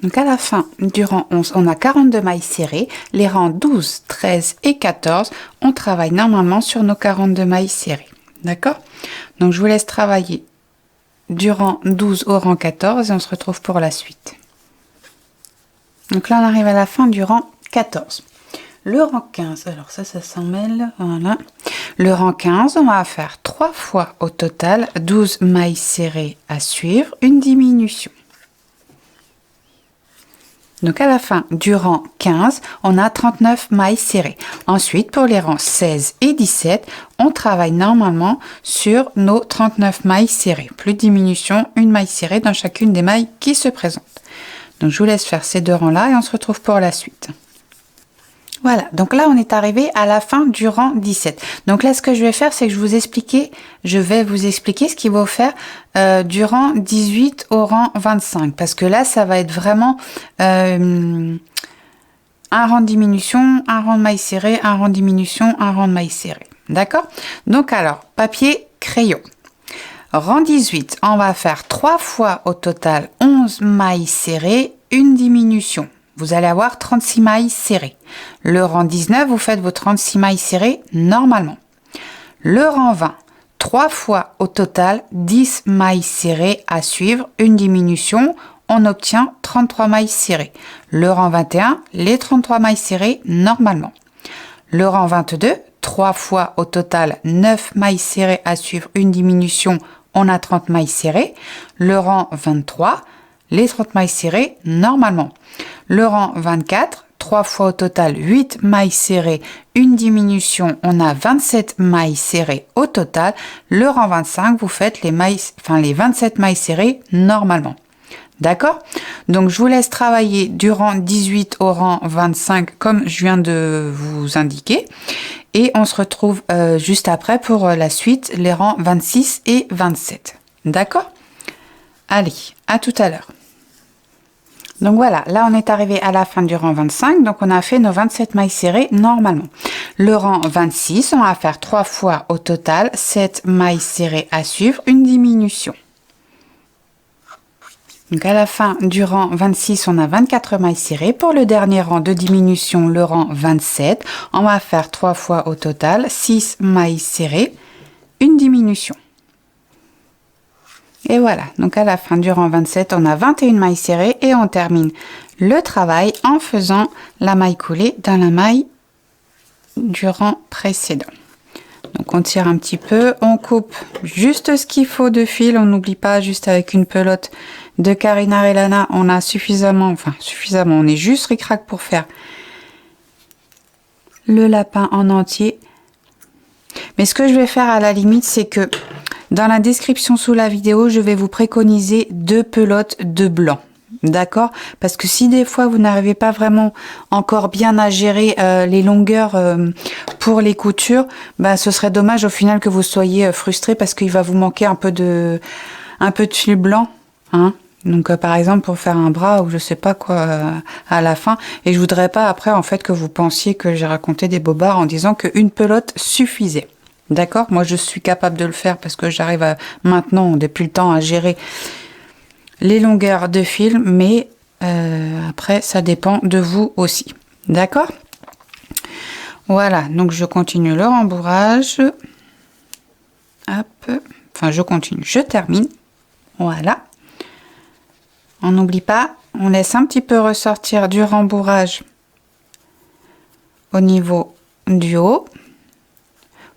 Donc à la fin du rang 11, on a 42 mailles serrées. Les rangs 12, 13 et 14, on travaille normalement sur nos 42 mailles serrées. D'accord? Donc je vous laisse travailler du rang 12 au rang 14 et on se retrouve pour la suite. Donc là on arrive à la fin du rang 14. Le rang 15, alors ça s'en mêle, voilà. Le rang 15, on va faire 3 fois au total 12 mailles serrées à suivre, une diminution. Donc à la fin du rang 15, on a 39 mailles serrées. Ensuite, pour les rangs 16 et 17, on travaille normalement sur nos 39 mailles serrées. Plus de diminution, une maille serrée dans chacune des mailles qui se présentent. Donc je vous laisse faire ces deux rangs-là et on se retrouve pour la suite. Voilà, donc là on est arrivé à la fin du rang 17. Donc là ce que je vais faire, c'est que je vais vous expliquer ce qu'il faut faire du rang 18 au rang 25. Parce que là ça va être vraiment un rang de diminution, un rang de maille serrée, un rang de diminution, un rang de maille serrée. D'accord? Donc alors, papier, crayon. Rang 18, on va faire 3 fois au total 11 mailles serrées, une diminution. Vous allez avoir 36 mailles serrées. Le rang 19, vous faites vos 36 mailles serrées normalement. Le rang 20, 3 fois au total 10 mailles serrées à suivre, une diminution, on obtient 33 mailles serrées. Le rang 21, les 33 mailles serrées normalement. Le rang 22, 3 fois au total 9 mailles serrées à suivre, une diminution, on a 30 mailles serrées. Le rang 23, les 30 mailles serrées normalement. Le rang 24, 3 fois au total 8 mailles serrées, une diminution, on a 27 mailles serrées au total. Le rang 25, vous faites les 27 mailles serrées normalement. D'accord? Donc je vous laisse travailler du rang 18 au rang 25 comme je viens de vous indiquer. Et on se retrouve juste après pour la suite, les rangs 26 et 27. D'accord? Allez, à tout à l'heure. Donc voilà, là on est arrivé à la fin du rang 25, donc on a fait nos 27 mailles serrées normalement. Le rang 26, on va faire 3 fois au total 7 mailles serrées à suivre, une diminution. Donc à la fin du rang 26, on a 24 mailles serrées. Pour le dernier rang de diminution, le rang 27, on va faire 3 fois au total 6 mailles serrées, une diminution. Et voilà, donc à la fin du rang 27, on a 21 mailles serrées et on termine le travail en faisant la maille coulée dans la maille du rang précédent. Donc on tire un petit peu, on coupe juste ce qu'il faut de fil, on n'oublie pas, juste avec une pelote de Carina Relana, on a suffisamment, on est juste ric-rac pour faire le lapin en entier. Mais ce que je vais faire à la limite, c'est que dans la description sous la vidéo, je vais vous préconiser 2 pelotes de blanc. D'accord? Parce que si des fois vous n'arrivez pas vraiment encore bien à gérer les longueurs pour les coutures, bah, ce serait dommage au final que vous soyez frustré parce qu'il va vous manquer un peu de fil blanc. Hein? Donc par exemple pour faire un bras ou je sais pas quoi à la fin. Et je voudrais pas après en fait que vous pensiez que j'ai raconté des bobards en disant qu'une pelote suffisait. D'accord? Moi, je suis capable de le faire parce que j'arrive à maintenant, depuis le temps, à gérer les longueurs de fil, mais après, ça dépend de vous aussi. D'accord? Voilà, donc je continue le rembourrage. Hop, enfin, je continue, je termine. Voilà. On n'oublie pas, on laisse un petit peu ressortir du rembourrage au niveau du haut.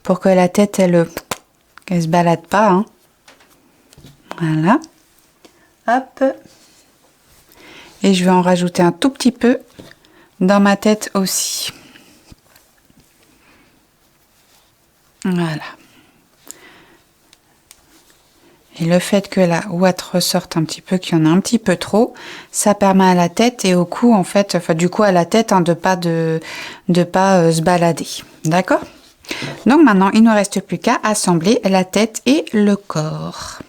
Pour que la tête, elle se balade pas. Hein. Voilà. Hop. Et je vais en rajouter un tout petit peu dans ma tête aussi. Voilà. Et le fait que la ouate ressorte un petit peu, qu'il y en a un petit peu trop, ça permet à la tête et au cou, en fait, enfin du coup à la tête, hein, de pas se balader. D'accord ? Donc maintenant, il ne nous reste plus qu'à assembler la tête et le corps.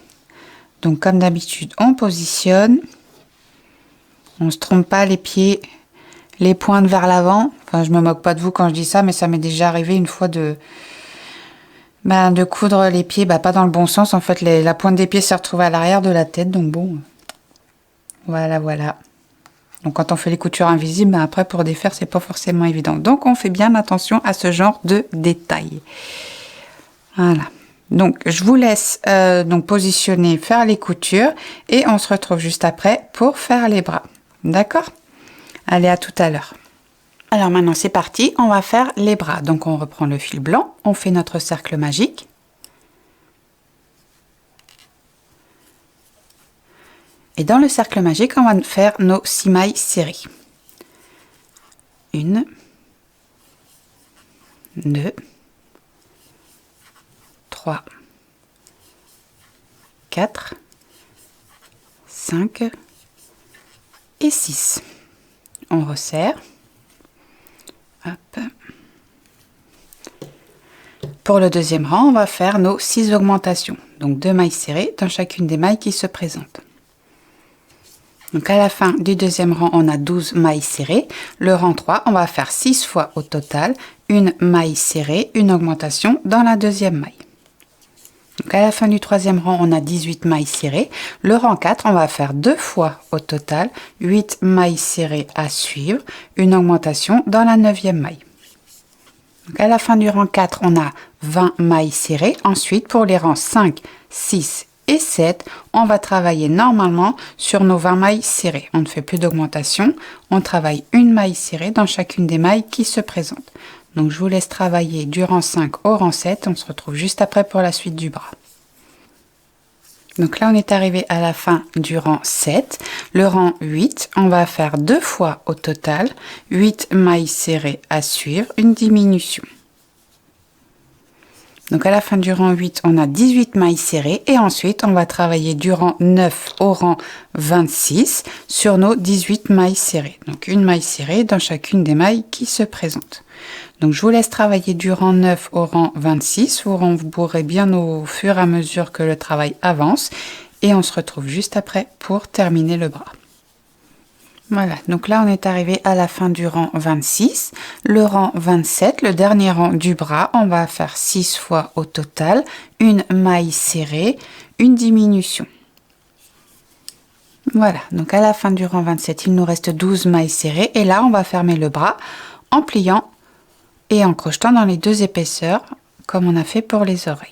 Donc comme d'habitude, on positionne. On ne se trompe pas les pieds, les pointes vers l'avant. Enfin, je me moque pas de vous quand je dis ça, mais ça m'est déjà arrivé une fois de coudre les pieds, pas dans le bon sens. En fait, la pointe des pieds s'est retrouvée à l'arrière de la tête. Donc bon, voilà. Donc quand on fait les coutures invisibles, après pour défaire, c'est pas forcément évident. Donc on fait bien attention à ce genre de détails. Voilà. Donc je vous laisse donc positionner, faire les coutures et on se retrouve juste après pour faire les bras. D'accord? Allez, à tout à l'heure. Alors maintenant c'est parti, on va faire les bras. Donc on reprend le fil blanc, on fait notre cercle magique. Et dans le cercle magique, on va faire nos 6 mailles serrées. 1, 2, 3, 4, 5 et 6. On resserre. Hop. Pour le deuxième rang, on va faire nos 6 augmentations. Donc 2 mailles serrées dans chacune des mailles qui se présentent. Donc à la fin du deuxième rang, on a 12 mailles serrées. Le rang 3, on va faire 6 fois au total, une maille serrée, une augmentation dans la deuxième maille. Donc à la fin du troisième rang, on a 18 mailles serrées. Le rang 4, on va faire 2 fois au total, 8 mailles serrées à suivre, une augmentation dans la neuvième maille. Donc à la fin du rang 4, on a 20 mailles serrées. Ensuite, pour les rangs 5, 6 et 7, on va travailler normalement sur nos 20 mailles serrées. On ne fait plus d'augmentation, on travaille une maille serrée dans chacune des mailles qui se présentent. Donc je vous laisse travailler du rang 5 au rang 7, on se retrouve juste après pour la suite du bras. Donc là on est arrivé à la fin du rang 7, le rang 8, on va faire 2 fois au total, 8 mailles serrées à suivre, une diminution. Donc à la fin du rang 8, on a 18 mailles serrées et ensuite on va travailler du rang 9 au rang 26 sur nos 18 mailles serrées. Donc une maille serrée dans chacune des mailles qui se présentent. Donc je vous laisse travailler du rang 9 au rang 26, vous rembourrez bien au fur et à mesure que le travail avance et on se retrouve juste après pour terminer le bras. Voilà, donc là on est arrivé à la fin du rang 26, le rang 27, le dernier rang du bras, on va faire 6 fois au total, une maille serrée, une diminution. Voilà, donc à la fin du rang 27, il nous reste 12 mailles serrées. Et là, on va fermer le bras en pliant et en crochetant dans les deux épaisseurs, comme on a fait pour les oreilles.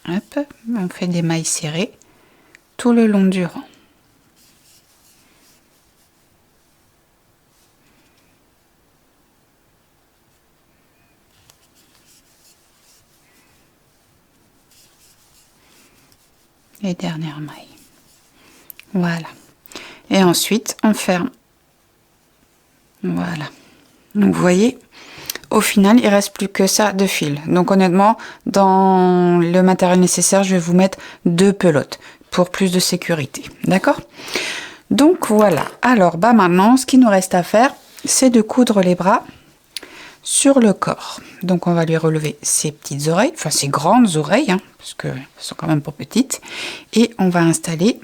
Hop, on fait des mailles serrées tout le long du rang. Les dernières mailles. Voilà. Et ensuite, on ferme. Voilà. Donc, vous voyez, au final, il reste plus que ça de fil. Donc, honnêtement, dans le matériel nécessaire, je vais vous mettre 2 pelotes pour plus de sécurité. D'accord? Donc, voilà. Alors, maintenant, ce qu'il nous reste à faire, c'est de coudre les bras sur le corps. Donc, on va lui relever ses petites oreilles, enfin, ses grandes oreilles, hein, parce qu'elles sont quand même pas petites. Et on va installer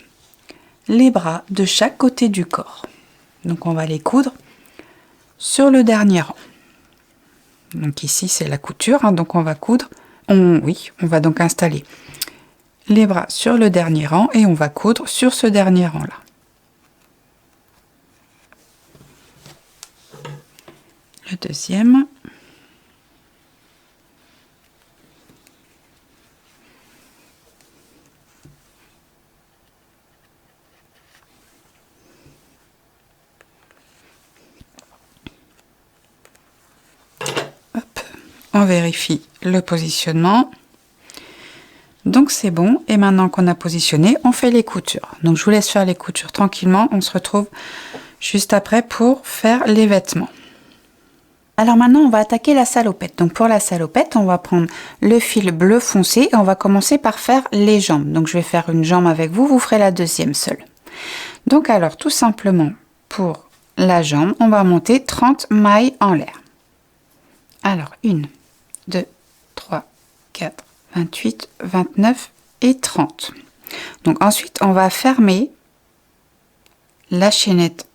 les bras de chaque côté du corps. Donc, on va les coudre sur le dernier rang. Donc, ici, c'est la couture, hein, donc on va coudre. On va donc installer les bras sur le dernier rang et on va coudre sur ce dernier rang-là. Le deuxième. Hop, on vérifie le positionnement. Donc c'est bon. Et maintenant qu'on a positionné, on fait les coutures. Donc je vous laisse faire les coutures tranquillement. On se retrouve juste après pour faire les vêtements. Alors maintenant, on va attaquer la salopette. Donc pour la salopette, on va prendre le fil bleu foncé et on va commencer par faire les jambes. Donc je vais faire une jambe avec vous, vous ferez la deuxième seule. Donc alors tout simplement, pour la jambe, on va monter 30 mailles en l'air. Alors 1, 2, 3, 4, 28, 29 et 30. Donc ensuite, on va fermer la chaînette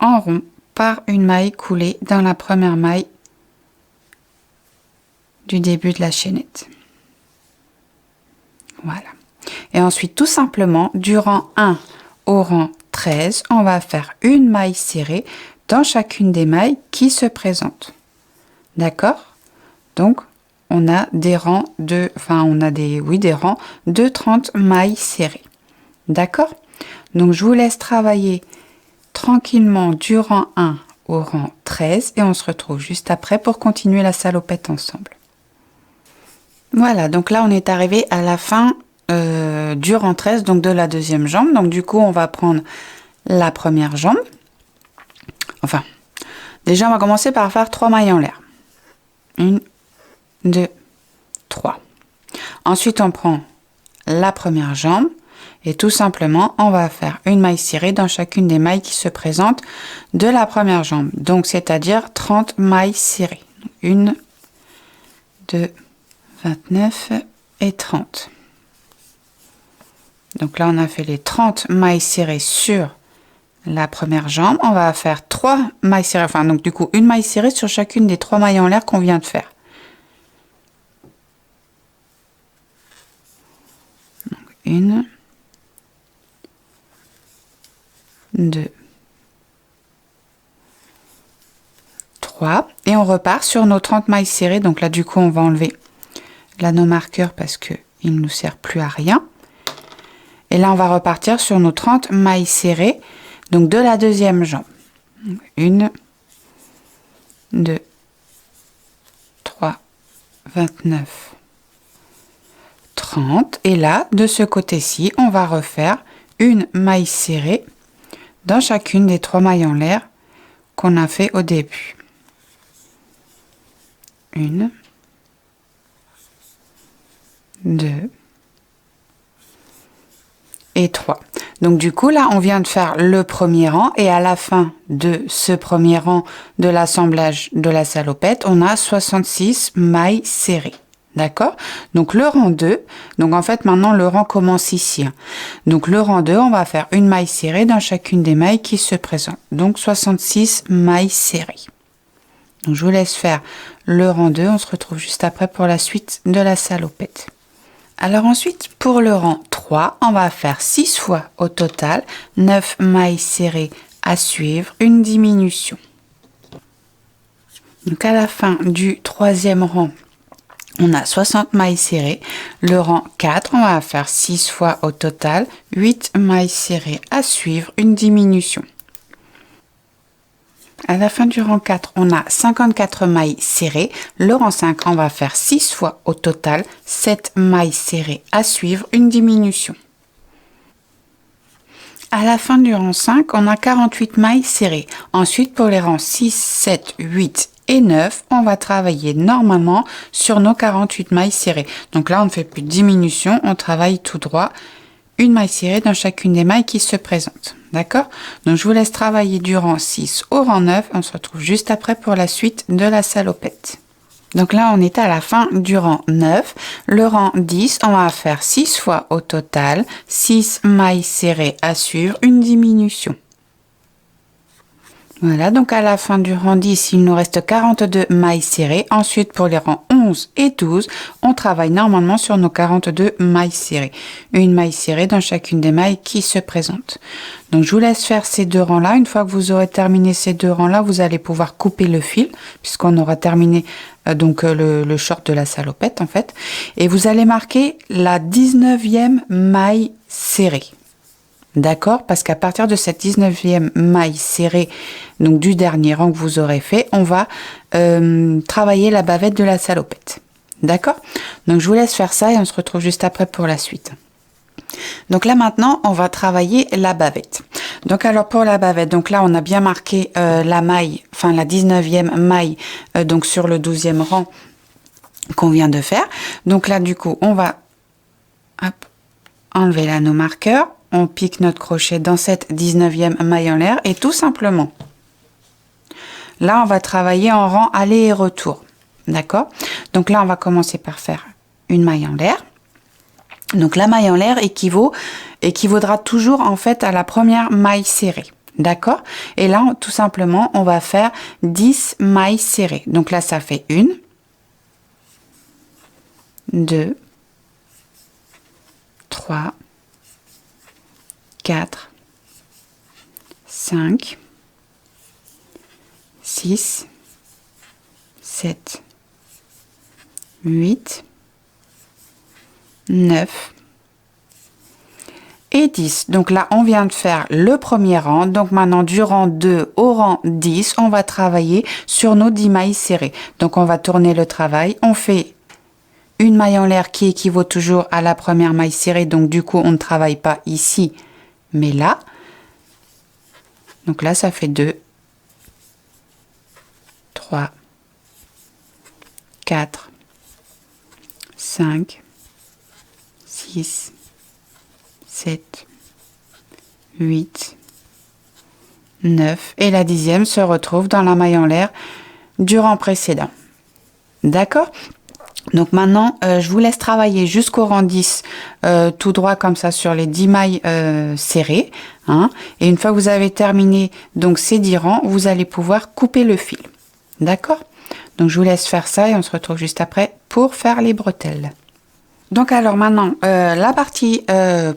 en rond par une maille coulée dans la première maille du début de la chaînette. Voilà. Et ensuite, tout simplement, du rang 1 au rang 13, on va faire une maille serrée dans chacune des mailles qui se présentent. D'accord? Donc, on a des rangs de, des rangs de 30 mailles serrées. D'accord? Donc, je vous laisse travailler tranquillement du rang 1 au rang 13 et on se retrouve juste après pour continuer la salopette ensemble. Voilà, donc là on est arrivé à la fin du rang 13, donc de la deuxième jambe. Donc du coup on va prendre la première jambe. Enfin, déjà on va commencer par faire 3 mailles en l'air. 1, 2, 3. Ensuite on prend la première jambe. Et tout simplement, on va faire une maille serrée dans chacune des mailles qui se présentent de la première jambe. Donc, c'est-à-dire 30 mailles serrées. 1, 2, 29 et 30. Donc là, on a fait les 30 mailles serrées sur la première jambe. On va faire 3 mailles serrées. Enfin, donc du coup, une maille serrée sur chacune des 3 mailles en l'air qu'on vient de faire. Donc, 1, 2, 3 et on repart sur nos 30 mailles serrées. Donc là du coup on va enlever l'anneau marqueur parce que il ne nous sert plus à rien. Et là on va repartir sur nos 30 mailles serrées donc de la deuxième jambe. 1, 2, 3, 29, 30 et là de ce côté-ci on va refaire une maille serrée dans chacune des 3 mailles en l'air qu'on a fait au début. 1, 2 et 3. Donc du coup là on vient de faire le premier rang et à la fin de ce premier rang de l'assemblage de la salopette on a 66 mailles serrées. D'accord? Donc le rang 2, donc en fait maintenant le rang commence ici. Donc le rang 2, on va faire une maille serrée dans chacune des mailles qui se présentent. Donc 66 mailles serrées. Donc je vous laisse faire le rang 2, on se retrouve juste après pour la suite de la salopette. Alors ensuite, pour le rang 3, on va faire 6 fois au total, 9 mailles serrées à suivre, une diminution. Donc à la fin du troisième rang, on a 60 mailles serrées. Le rang 4, on va faire 6 fois au total, 8 mailles serrées à suivre, une diminution. À la fin du rang 4, on a 54 mailles serrées. Le rang 5, on va faire 6 fois au total, 7 mailles serrées à suivre, une diminution. À la fin du rang 5, on a 48 mailles serrées. Ensuite, pour les rangs 6, 7, 8 et 9, on va travailler normalement sur nos 48 mailles serrées. Donc là, on ne fait plus de diminution, on travaille tout droit. Une maille serrée dans chacune des mailles qui se présentent. D'accord? Donc je vous laisse travailler du rang 6 au rang 9. On se retrouve juste après pour la suite de la salopette. Donc là, on est à la fin du rang 9. Le rang 10, on va faire 6 fois au total. 6 mailles serrées à suivre, une diminution. Voilà, donc à la fin du rang 10, il nous reste 42 mailles serrées. Ensuite, pour les rangs 11 et 12, on travaille normalement sur nos 42 mailles serrées. Une maille serrée dans chacune des mailles qui se présentent. Donc, je vous laisse faire ces deux rangs-là. Une fois que vous aurez terminé ces deux rangs-là, vous allez pouvoir couper le fil, puisqu'on aura terminé le short de la salopette, en fait. Et vous allez marquer la 19e maille serrée. D'accord? Parce qu'à partir de cette 19e maille serrée, donc du dernier rang que vous aurez fait, on va travailler la bavette de la salopette. D'accord? Donc je vous laisse faire ça et on se retrouve juste après pour la suite. Donc là maintenant, on va travailler la bavette. Donc alors pour la bavette, donc là on a bien marqué la maille, enfin la 19e maille, donc sur le 12e rang qu'on vient de faire. Donc là du coup, on va enlever là nos marqueurs. On pique notre crochet dans cette 19e maille en l'air et tout simplement, là, on va travailler en rang aller et retour. D'accord? Donc là, on va commencer par faire une maille en l'air. Donc la maille en l'air équivaudra toujours en fait à la première maille serrée. D'accord? Et là, tout simplement, on va faire 10 mailles serrées. Donc là, ça fait 1, 2, 3, 4, 5, 6, 7, 8, 9 et 10. Donc là, on vient de faire le premier rang. Donc maintenant, du rang 2 au rang 10, on va travailler sur nos 10 mailles serrées. Donc on va tourner le travail. On fait une maille en l'air qui équivaut toujours à la première maille serrée. Donc du coup, on ne travaille pas ici, mais là. Donc là, ça fait 2, 3, 4, 5, 6, 7, 8, 9. Et la 10e se retrouve dans la maille en l'air du rang précédent. D'accord ? Donc maintenant, je vous laisse travailler jusqu'au rang 10, tout droit comme ça sur les 10 mailles serrées. Hein, et une fois que vous avez terminé donc ces 10 rangs, vous allez pouvoir couper le fil. D'accord? Donc je vous laisse faire ça et on se retrouve juste après pour faire les bretelles. Donc alors maintenant, la partie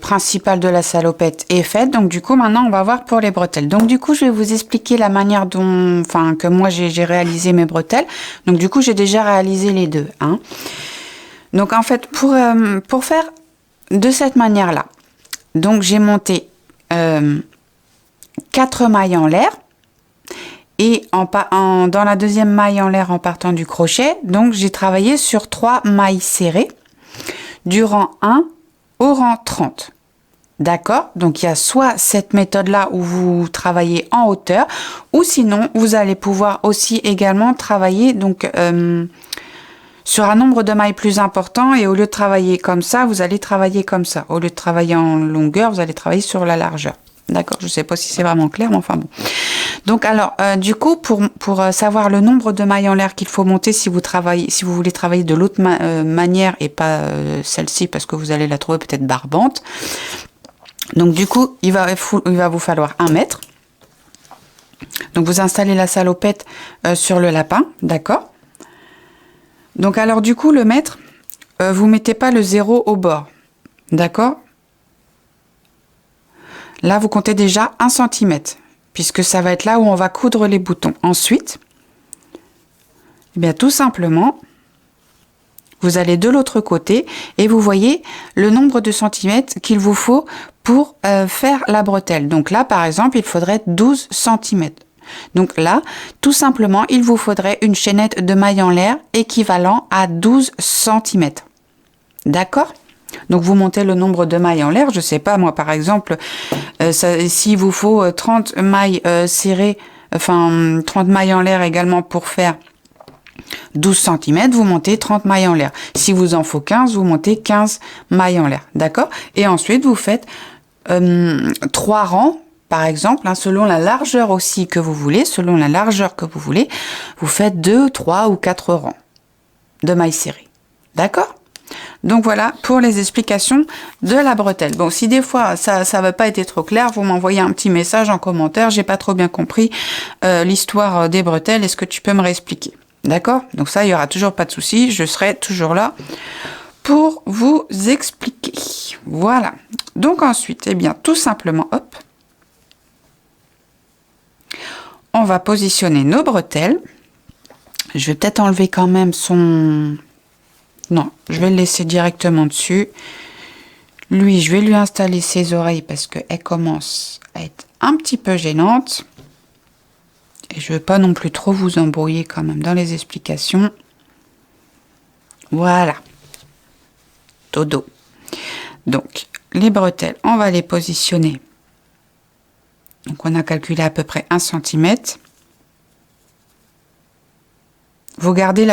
principale de la salopette est faite. Donc du coup, maintenant, on va voir pour les bretelles. Donc du coup, je vais vous expliquer la manière dont, que moi j'ai réalisé mes bretelles. Donc du coup, j'ai déjà réalisé les deux. Hein. Donc en fait, pour faire de cette manière-là, donc j'ai monté 4 mailles en l'air. Et dans la deuxième maille en l'air en partant du crochet, donc j'ai travaillé sur 3 mailles serrées. Du rang 1 au rang 30. D'accord? Donc, il y a soit cette méthode-là où vous travaillez en hauteur, ou sinon, vous allez pouvoir aussi également travailler donc sur un nombre de mailles plus important, et au lieu de travailler comme ça, vous allez travailler comme ça. Au lieu de travailler en longueur, vous allez travailler sur la largeur. D'accord? Je ne sais pas si c'est vraiment clair, mais enfin bon. Donc alors, du coup, pour savoir le nombre de mailles en l'air qu'il faut monter si vous voulez travailler de l'autre manière et pas celle-ci parce que vous allez la trouver peut-être barbante. Donc du coup, il va vous falloir 1 mètre. Donc vous installez la salopette sur le lapin, d'accord? Donc alors du coup le mètre, vous mettez pas le 0 au bord, d'accord? Là vous comptez déjà 1 cm, puisque ça va être là où on va coudre les boutons. Ensuite, eh bien tout simplement, vous allez de l'autre côté et vous voyez le nombre de centimètres qu'il vous faut pour faire la bretelle. Donc là par exemple il faudrait 12 cm. Donc là, tout simplement, il vous faudrait une chaînette de maille en l'air équivalent à 12 cm. D'accord? Donc vous montez le nombre de mailles en l'air. Je sais pas, moi par exemple, s'il vous faut 30 mailles serrées, enfin 30 mailles en l'air également pour faire 12 cm, vous montez 30 mailles en l'air. Si vous en faut 15, vous montez 15 mailles en l'air. D'accord? Et ensuite, vous faites 3 rangs. Par exemple, hein, selon la largeur aussi que vous voulez, vous faites 2, 3 ou 4 rangs de mailles serrées. D'accord? Donc voilà pour les explications de la bretelle. Bon, si des fois ça va pas été trop clair, vous m'envoyez un petit message en commentaire. J'ai pas trop bien compris l'histoire des bretelles. Est-ce que tu peux me réexpliquer? D'accord? Donc ça, il y aura toujours pas de souci. Je serai toujours là pour vous expliquer. Voilà. Donc ensuite, eh bien, tout simplement, hop. On va positionner nos bretelles. Je vais peut-être enlever quand même son... Non, je vais le laisser directement dessus. Lui, je vais lui installer ses oreilles parce qu'elle commence à être un petit peu gênante. Et je ne veux pas non plus trop vous embrouiller quand même dans les explications. Voilà. Dodo. Donc, les bretelles, on va les positionner. Donc, on a calculé à peu près 1 cm. Vous gardez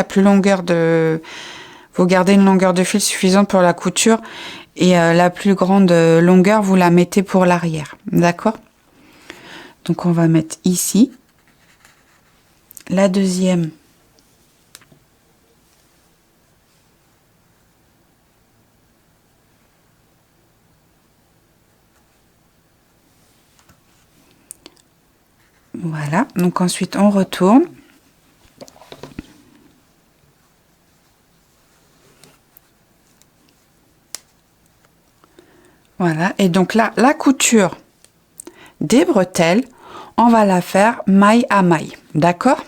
vous gardez une longueur de fil suffisante pour la couture et la plus grande longueur, vous la mettez pour l'arrière. D'accord? Donc, on va mettre ici. La deuxième. Voilà, donc ensuite on retourne. Voilà, et donc là, la couture des bretelles, on va la faire maille à maille, d'accord?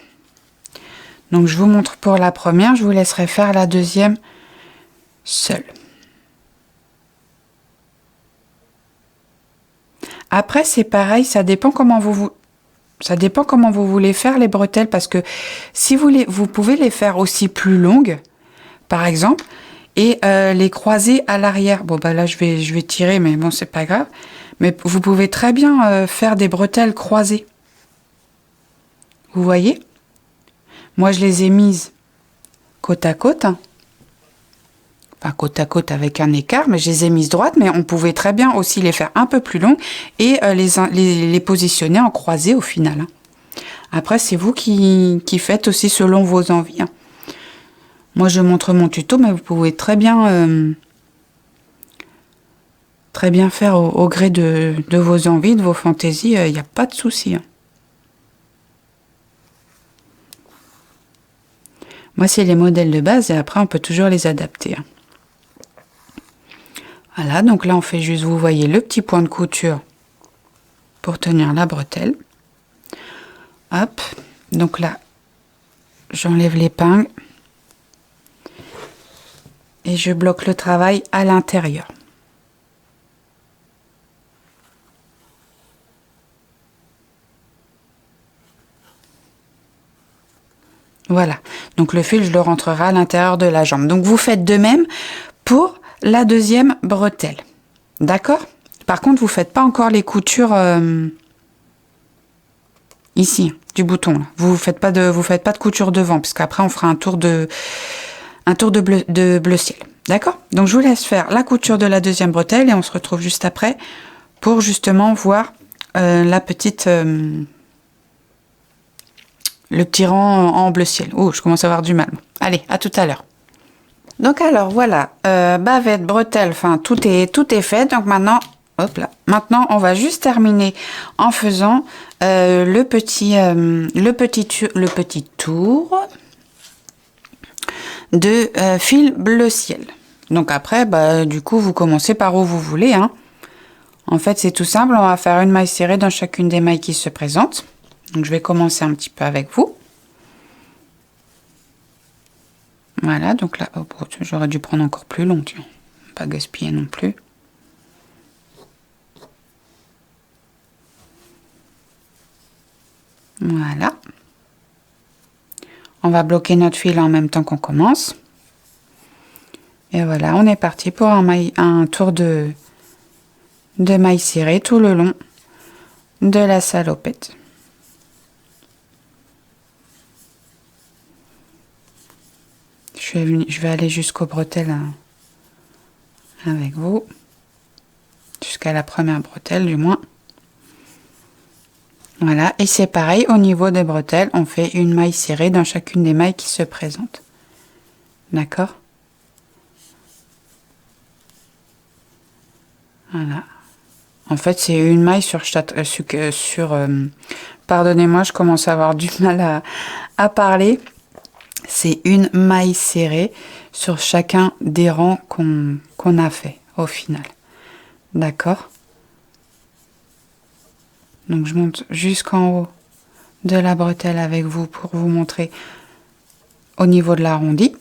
Donc je vous montre pour la première, je vous laisserai faire la deuxième seule. Après, c'est pareil, ça dépend comment vous voulez faire les bretelles, parce que si vous pouvez les faire aussi plus longues, par exemple, et les croiser à l'arrière. Bon, bah là, je vais tirer, mais bon, c'est pas grave. Mais vous pouvez très bien faire des bretelles croisées. Vous voyez? Moi, je les ai mises côte à côte. Hein. Enfin, côte à côte avec un écart, mais je les ai mises droites, mais on pouvait très bien aussi les faire un peu plus longues et les positionner en croisée au final. Hein. Après, c'est vous qui faites aussi selon vos envies. Hein. Moi, je montre mon tuto, mais vous pouvez très bien faire au gré de vos envies, de vos fantaisies. Il n'y a pas de souci. Hein. Moi, c'est les modèles de base et après, on peut toujours les adapter. Hein. Voilà, donc là, on fait juste, vous voyez, le petit point de couture pour tenir la bretelle. Hop, donc là, j'enlève l'épingle. Et je bloque le travail à l'intérieur. Voilà. Donc le fil, je le rentrerai à l'intérieur de la jambe. Donc vous faites de même pour la deuxième bretelle. D'accord? Par contre, vous ne faites pas encore les coutures ici, du bouton. Là. Vous faites pas de couture devant, parce qu'après on fera un tour de bleu ciel. D'accord? Donc je vous laisse faire la couture de la deuxième bretelle et on se retrouve juste après pour justement voir la petite le petit rang en bleu ciel. Oh, je commence à avoir du mal. Allez, à tout à l'heure. Donc alors voilà, bavette, bretelle, enfin tout est fait. Donc maintenant Hop là. Maintenant, on va juste terminer en faisant le petit tour de fil bleu ciel. Donc après, bah, du coup, vous commencez par où vous voulez, hein. En fait, c'est tout simple. On va faire une maille serrée dans chacune des mailles qui se présentent. Donc, je vais commencer un petit peu avec vous. Voilà, donc là, oh, j'aurais dû prendre encore plus long, tiens. Pas gaspiller non plus. Voilà. On va bloquer notre fil en même temps qu'on commence. Et voilà, on est parti pour un tour de maille serrée tout le long de la salopette. Je vais aller jusqu'aux bretelles hein, avec vous. Jusqu'à la première bretelle du moins. Voilà, et c'est pareil, au niveau des bretelles, on fait une maille serrée dans chacune des mailles qui se présentent. D'accord? Voilà. En fait, c'est une maille sur pardonnez-moi, je commence à avoir du mal à parler. C'est une maille serrée sur chacun des rangs qu'on a fait au final. D'accord? Donc, je monte jusqu'en haut de la bretelle avec vous pour vous montrer au niveau de l'arrondi.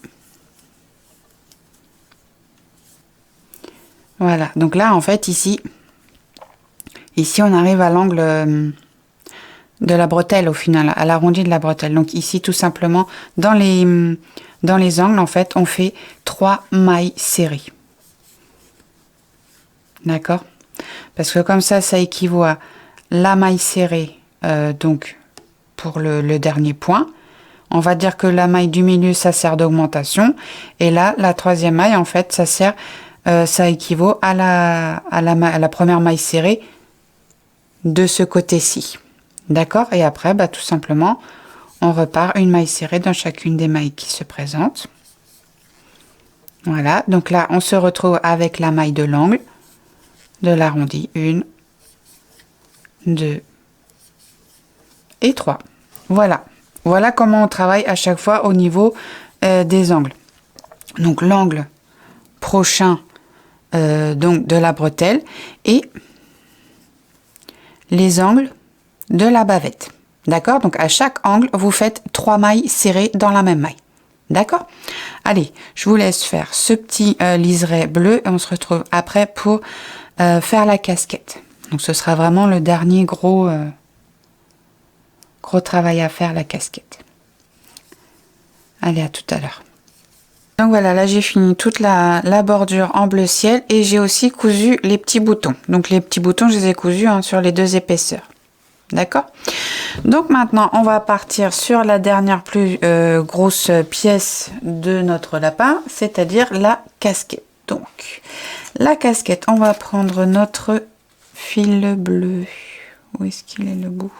Voilà. Donc là, en fait, ici, on arrive à l'angle de la bretelle au final, à l'arrondi de la bretelle. Donc ici, tout simplement, dans les angles, en fait, on fait 3 mailles serrées. D'accord? Parce que comme ça équivaut à la maille serrée, donc pour le dernier point. On va dire que la maille du milieu, ça sert d'augmentation. Et là, la troisième maille, en fait, ça équivaut à la première maille serrée de ce côté-ci. D'accord? Et après, bah, tout simplement, on repart une maille serrée dans chacune des mailles qui se présentent. Voilà. Donc là, on se retrouve avec la maille de l'angle, de l'arrondi. 1, 2 et 3. Voilà. Voilà comment on travaille à chaque fois au niveau des angles. Donc l'angle prochain donc de la bretelle et les angles de la bavette. D'accord? Donc à chaque angle, vous faites 3 mailles serrées dans la même maille. D'accord? Allez, je vous laisse faire ce petit liseré bleu et on se retrouve après pour faire la casquette. Donc ce sera vraiment le dernier gros travail à faire, la casquette. Allez, à tout à l'heure. Donc voilà, là j'ai fini toute la bordure en bleu ciel et j'ai aussi cousu les petits boutons. Donc les petits boutons, je les ai cousus hein, sur les 2 épaisseurs. D'accord? Donc maintenant, on va partir sur la dernière plus grosse pièce de notre lapin, c'est-à-dire la casquette. Donc, la casquette, on va prendre notre fil bleu. Où est-ce qu'il est le bout?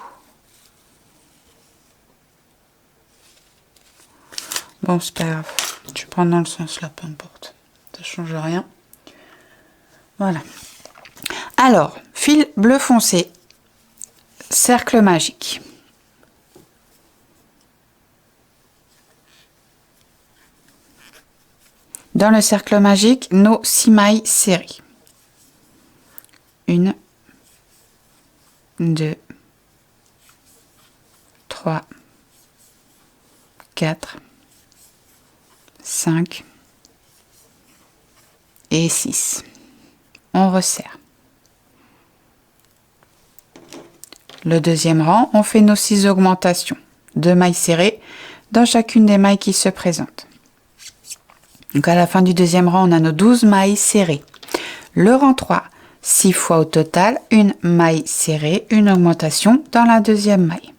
Bon, c'est pas grave. Je vais prendre dans le sens là, peu importe. Ça change rien. Voilà. Alors, fil bleu foncé. Cercle magique. Dans le cercle magique, nos 6 mailles serrées. 1, 2, 3, 4, 5 et 6. On resserre. Le deuxième rang, on fait nos 6 augmentations. 2 mailles serrées dans chacune des mailles qui se présentent. Donc à la fin du deuxième rang, on a nos 12 mailles serrées. Le rang 3, 6 fois au total, une maille serrée, une augmentation dans la deuxième maille.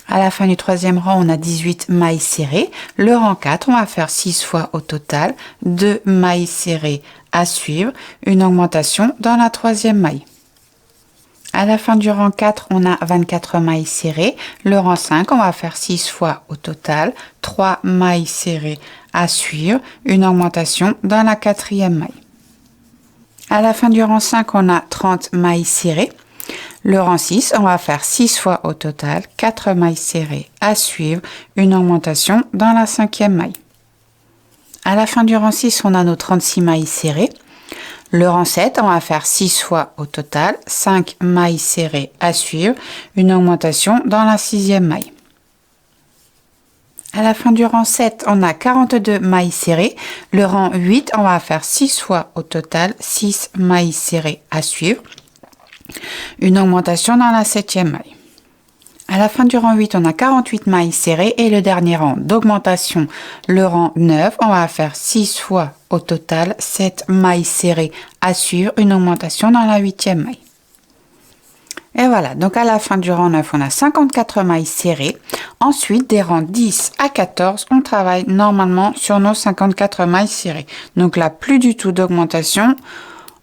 À la fin du troisième rang, on a 18 mailles serrées. Le rang 4, on va faire 6 fois au total, 2 mailles serrées à suivre, une augmentation dans la troisième maille. À la fin du rang 4, on a 24 mailles serrées. Le rang 5, on va faire 6 fois au total, 3 mailles serrées à suivre, une augmentation dans la quatrième maille. À la fin du rang 5, on a 30 mailles serrées. Le rang 6, on va faire 6 fois au total, 4 mailles serrées à suivre, une augmentation dans la 5e maille. À la fin du rang 6, on a nos 36 mailles serrées. Le rang 7, on va faire 6 fois au total, 5 mailles serrées à suivre, une augmentation dans la 6e maille. À la fin du rang 7, on a 42 mailles serrées. Le rang 8, on va faire 6 fois au total, 6 mailles serrées à suivre, une augmentation dans la 7e maille. À la fin du rang 8, on a 48 mailles serrées et le dernier rang d'augmentation, le rang 9, on va faire 6 fois au total, 7 mailles serrées à suivre, une augmentation dans la 8e maille. Et voilà, donc à la fin du rang 9, on a 54 mailles serrées. Ensuite, des rangs 10 à 14, on travaille normalement sur nos 54 mailles serrées. Donc là, plus du tout d'augmentation.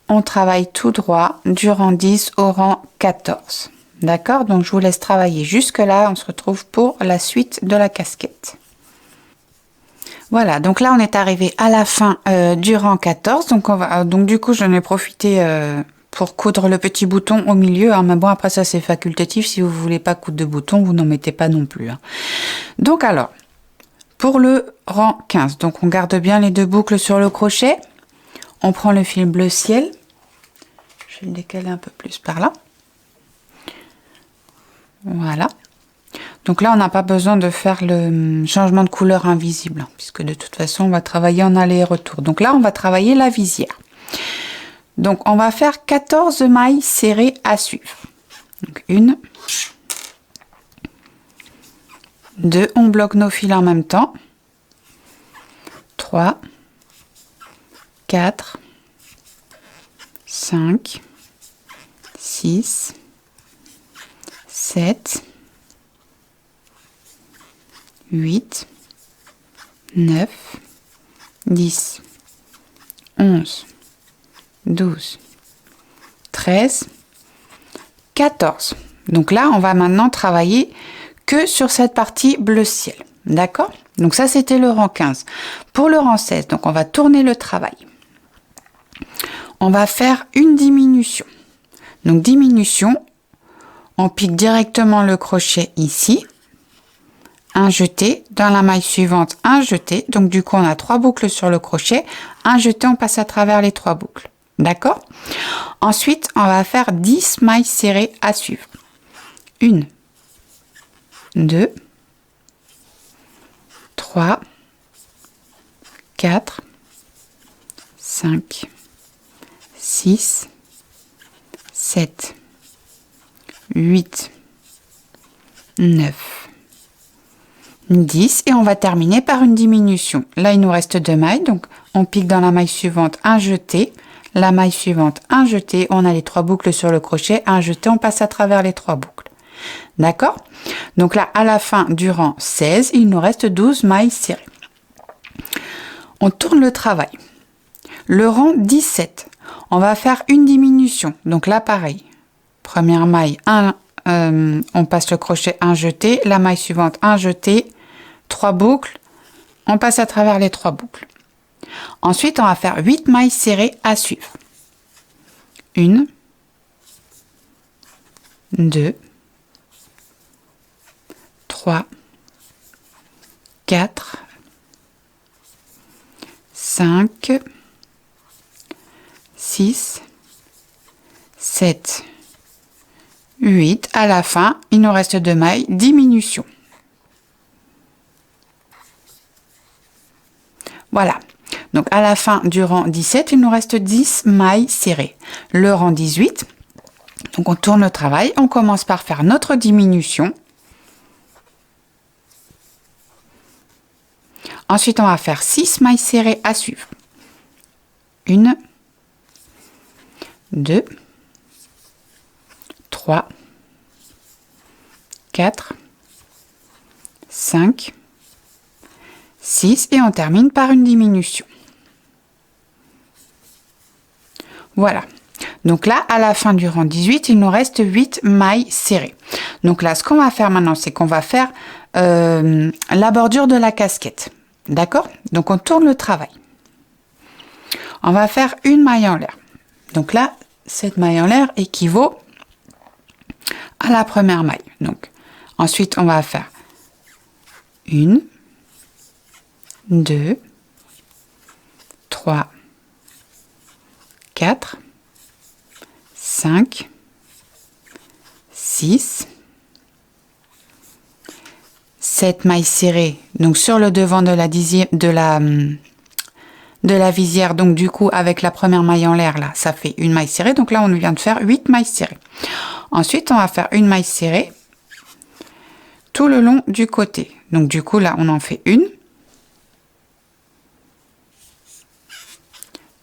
On travaille tout droit du rang 10 au rang 14. D'accord? Donc je vous laisse travailler jusque-là. On se retrouve pour la suite de la casquette. Voilà, donc là on est arrivé à la fin du rang 14. Donc du coup, j'en ai profité pour coudre le petit bouton au milieu, hein. Mais bon, après ça c'est facultatif, si vous voulez pas coudre de bouton, vous n'en mettez pas non plus, hein. Donc alors, pour le rang 15, donc on garde bien les deux boucles sur le crochet, on prend le fil bleu ciel, je vais le décaler un peu plus par là, voilà. Donc là on n'a pas besoin de faire le changement de couleur invisible, hein, puisque de toute façon on va travailler en aller et retour. Donc là on va travailler la visière. Donc, on va faire 14 mailles serrées à suivre. Donc, 1, 2, on bloque nos fils en même temps. 3, 4, 5, 6, 7, 8, 9, 10, 11, 12, 13, 14. Donc là, on va maintenant travailler que sur cette partie bleu ciel. D'accord? Donc ça, c'était le rang 15. Pour le rang 16, donc on va tourner le travail. On va faire une diminution. Donc diminution, on pique directement le crochet ici. Un jeté, dans la maille suivante, un jeté. Donc du coup, on a 3 boucles sur le crochet. Un jeté, on passe à travers les 3 boucles. D'accord? Ensuite, on va faire 10 mailles serrées à suivre. 1, 2, 3, 4, 5, 6, 7, 8, 9, 10 et on va terminer par une diminution. Là, il nous reste 2 mailles, donc on pique dans la maille suivante, un jeté. La maille suivante, un jeté, on a les 3 boucles sur le crochet, un jeté, on passe à travers les 3 boucles. D'accord? Donc là, à la fin du rang 16, il nous reste 12 mailles serrées. On tourne le travail. Le rang 17, on va faire une diminution. Donc là, pareil. Première maille, on passe le crochet, un jeté. La maille suivante, un jeté. 3 boucles. On passe à travers les 3 boucles. Ensuite, on va faire 8 mailles serrées à suivre. 1, 2, 3, 4, 5, 6, 7, 8. À la fin, il nous reste 2 mailles, diminution. Voilà. Donc, à la fin du rang 17, il nous reste 10 mailles serrées. Le rang 18, donc on tourne le travail. On commence par faire notre diminution. Ensuite, on va faire 6 mailles serrées à suivre. 1, 2, 3, 4, 5, 6 et on termine par une diminution. Voilà. Donc là, à la fin du rang 18, il nous reste 8 mailles serrées. Donc là, ce qu'on va faire maintenant, c'est qu'on va faire la bordure de la casquette. D'accord? Donc on tourne le travail. On va faire une maille en l'air. Donc là, cette maille en l'air équivaut à la première maille. Donc, ensuite, on va faire 1, 2, 3, 4, 5, 6, 7 mailles serrées, donc sur le devant de la visière, donc du coup avec la première maille en l'air là, ça fait une maille serrée, donc là on vient de faire 8 mailles serrées. Ensuite on va faire une maille serrée tout le long du côté, donc du coup là on en fait une,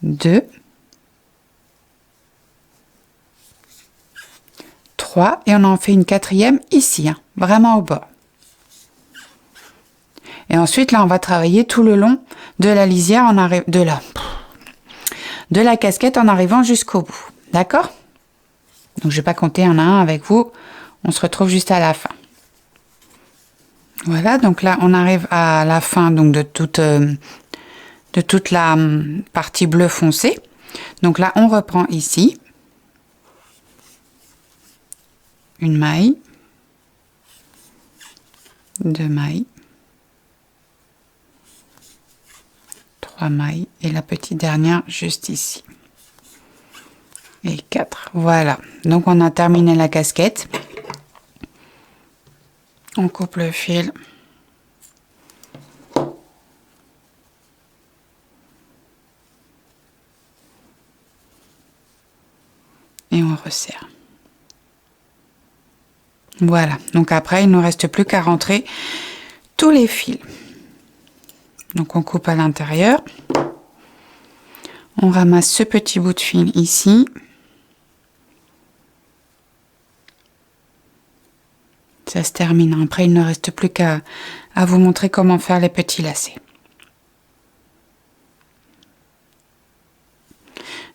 2, 3 et on en fait une quatrième ici, hein, vraiment au bord. Et ensuite, là, on va travailler tout le long de la lisière, de la casquette en arrivant jusqu'au bout. D'accord? Donc, je vais pas compter un à un avec vous. On se retrouve juste à la fin. Voilà, donc là, on arrive à la fin donc de toute la partie bleu foncé. Donc là, on reprend ici. Une maille. 2 mailles. 3 mailles et la petite dernière juste ici et 4. Voilà, donc on a terminé la casquette. On coupe le fil et on resserre. Voilà, donc après il ne nous reste plus qu'à rentrer tous les fils. Donc on coupe à l'intérieur, on ramasse ce petit bout de fil ici, ça se termine. Après il ne reste plus qu'à vous montrer comment faire les petits lacets.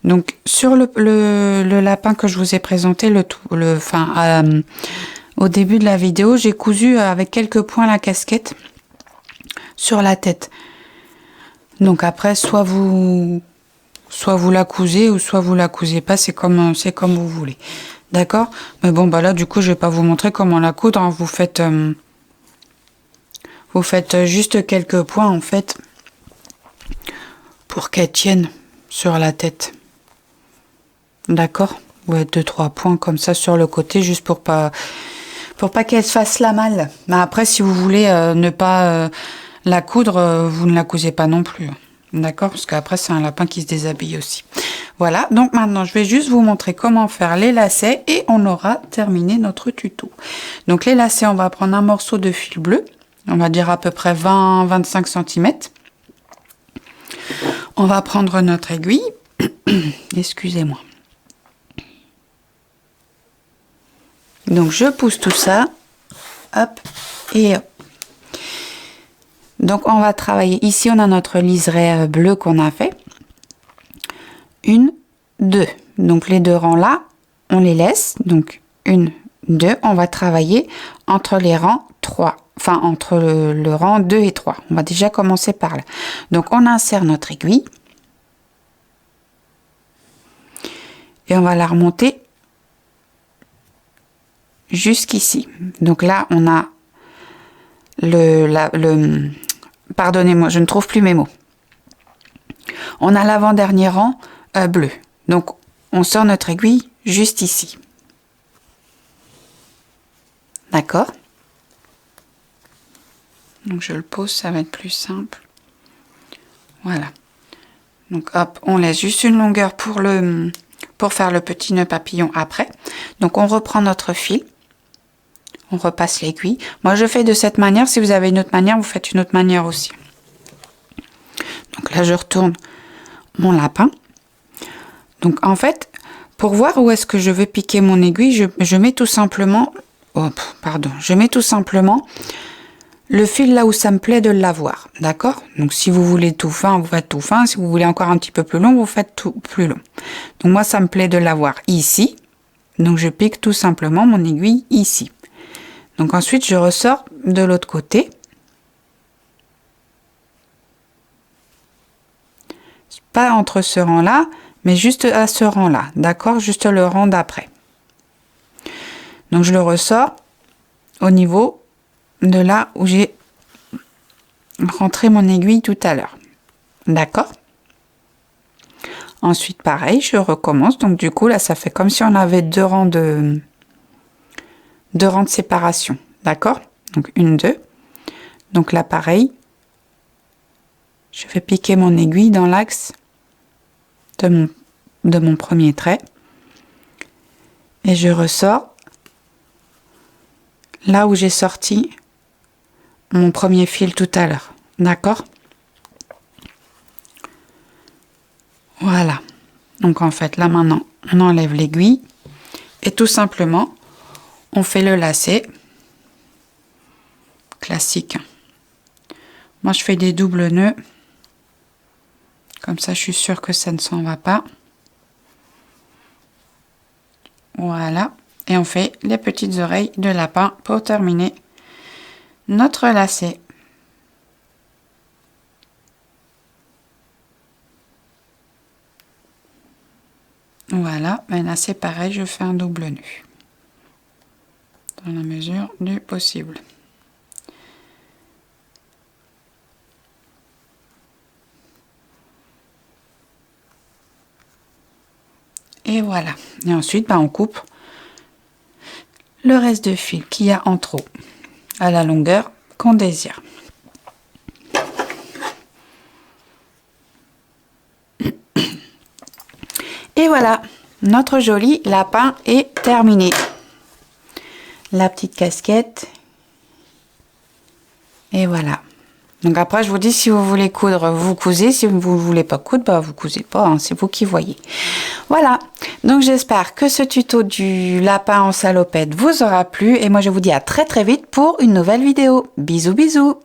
Donc sur le lapin que je vous ai présenté, au début de la vidéo, j'ai cousu avec quelques points la casquette sur la tête. Donc après, soit vous la cousez ou soit vous la cousez pas, c'est comme vous voulez. D'accord? Mais bon, bah là, du coup, je vais pas vous montrer comment la coudre, hein. Vous faites juste quelques points, en fait, pour qu'elle tienne sur la tête. D'accord? Ouais, 2-3 points comme ça sur le côté, juste pour pas qu'elle se fasse la malle. Mais après, si vous voulez ne pas la coudre, vous ne la cousez pas non plus. D'accord? Parce qu'après, c'est un lapin qui se déshabille aussi. Voilà, donc maintenant, je vais juste vous montrer comment faire les lacets et on aura terminé notre tuto. Donc les lacets, on va prendre un morceau de fil bleu. On va dire à peu près 20-25 cm. On va prendre notre aiguille. Excusez-moi. Donc je pousse tout ça. Hop et hop. Donc on va travailler, ici on a notre liseré bleu qu'on a fait. 1, 2. Donc les deux rangs là, on les laisse. Donc 1, 2, on va travailler entre les rangs 3. Enfin entre le rang 2 et 3. On va déjà commencer par là. Donc on insère notre aiguille. Et on va la remonter jusqu'ici. Donc là on a pardonnez-moi, je ne trouve plus mes mots. On a l'avant-dernier rang bleu. Donc, on sort notre aiguille juste ici. D'accord? Donc, je le pose, ça va être plus simple. Voilà. Donc, hop, on laisse juste une longueur pour faire le petit nœud papillon après. Donc, on reprend notre fil. On repasse l'aiguille. Moi, je fais de cette manière. Si vous avez une autre manière, vous faites une autre manière aussi. Donc là, je retourne mon lapin. Donc, en fait, pour voir où est-ce que je veux piquer mon aiguille, je mets tout simplement... je mets tout simplement le fil là où ça me plaît de l'avoir. D'accord? Donc, si vous voulez tout fin, vous faites tout fin. Si vous voulez encore un petit peu plus long, vous faites tout plus long. Donc, moi, ça me plaît de l'avoir ici. Donc, je pique tout simplement mon aiguille ici. Donc ensuite, je ressors de l'autre côté. Pas entre ce rang-là, mais juste à ce rang là, d'accord, juste le rang d'après. Donc je le ressors au niveau de là où j'ai rentré mon aiguille tout à l'heure, d'accord. Ensuite pareil, je recommence. Donc du coup là ça fait comme si on avait deux rangs de séparation, d'accord. Donc une, deux. Donc là pareil, je vais piquer mon aiguille dans l'axe de mon premier trait et je ressors là où j'ai sorti mon premier fil tout à l'heure, d'accord. Voilà, donc en fait là maintenant on enlève l'aiguille et tout simplement on fait le lacet classique. Moi je fais des doubles nœuds, comme ça je suis sûre que ça ne s'en va pas. Voilà, et on fait les petites oreilles de lapin pour terminer notre lacet. Voilà, mais là c'est pareil, je fais un double nœud dans la mesure du possible. Et voilà, et ensuite on coupe le reste de fil qu'il y a en trop à la longueur qu'on désire. Et voilà, notre joli lapin est terminé. La petite casquette. Et voilà. Donc après, je vous dis, si vous voulez coudre, vous cousez. Si vous ne voulez pas coudre, bah, vous cousez pas. Hein, c'est vous qui voyez. Voilà. Donc j'espère que ce tuto du lapin en salopette vous aura plu. Et moi, je vous dis à très très vite pour une nouvelle vidéo. Bisous, bisous.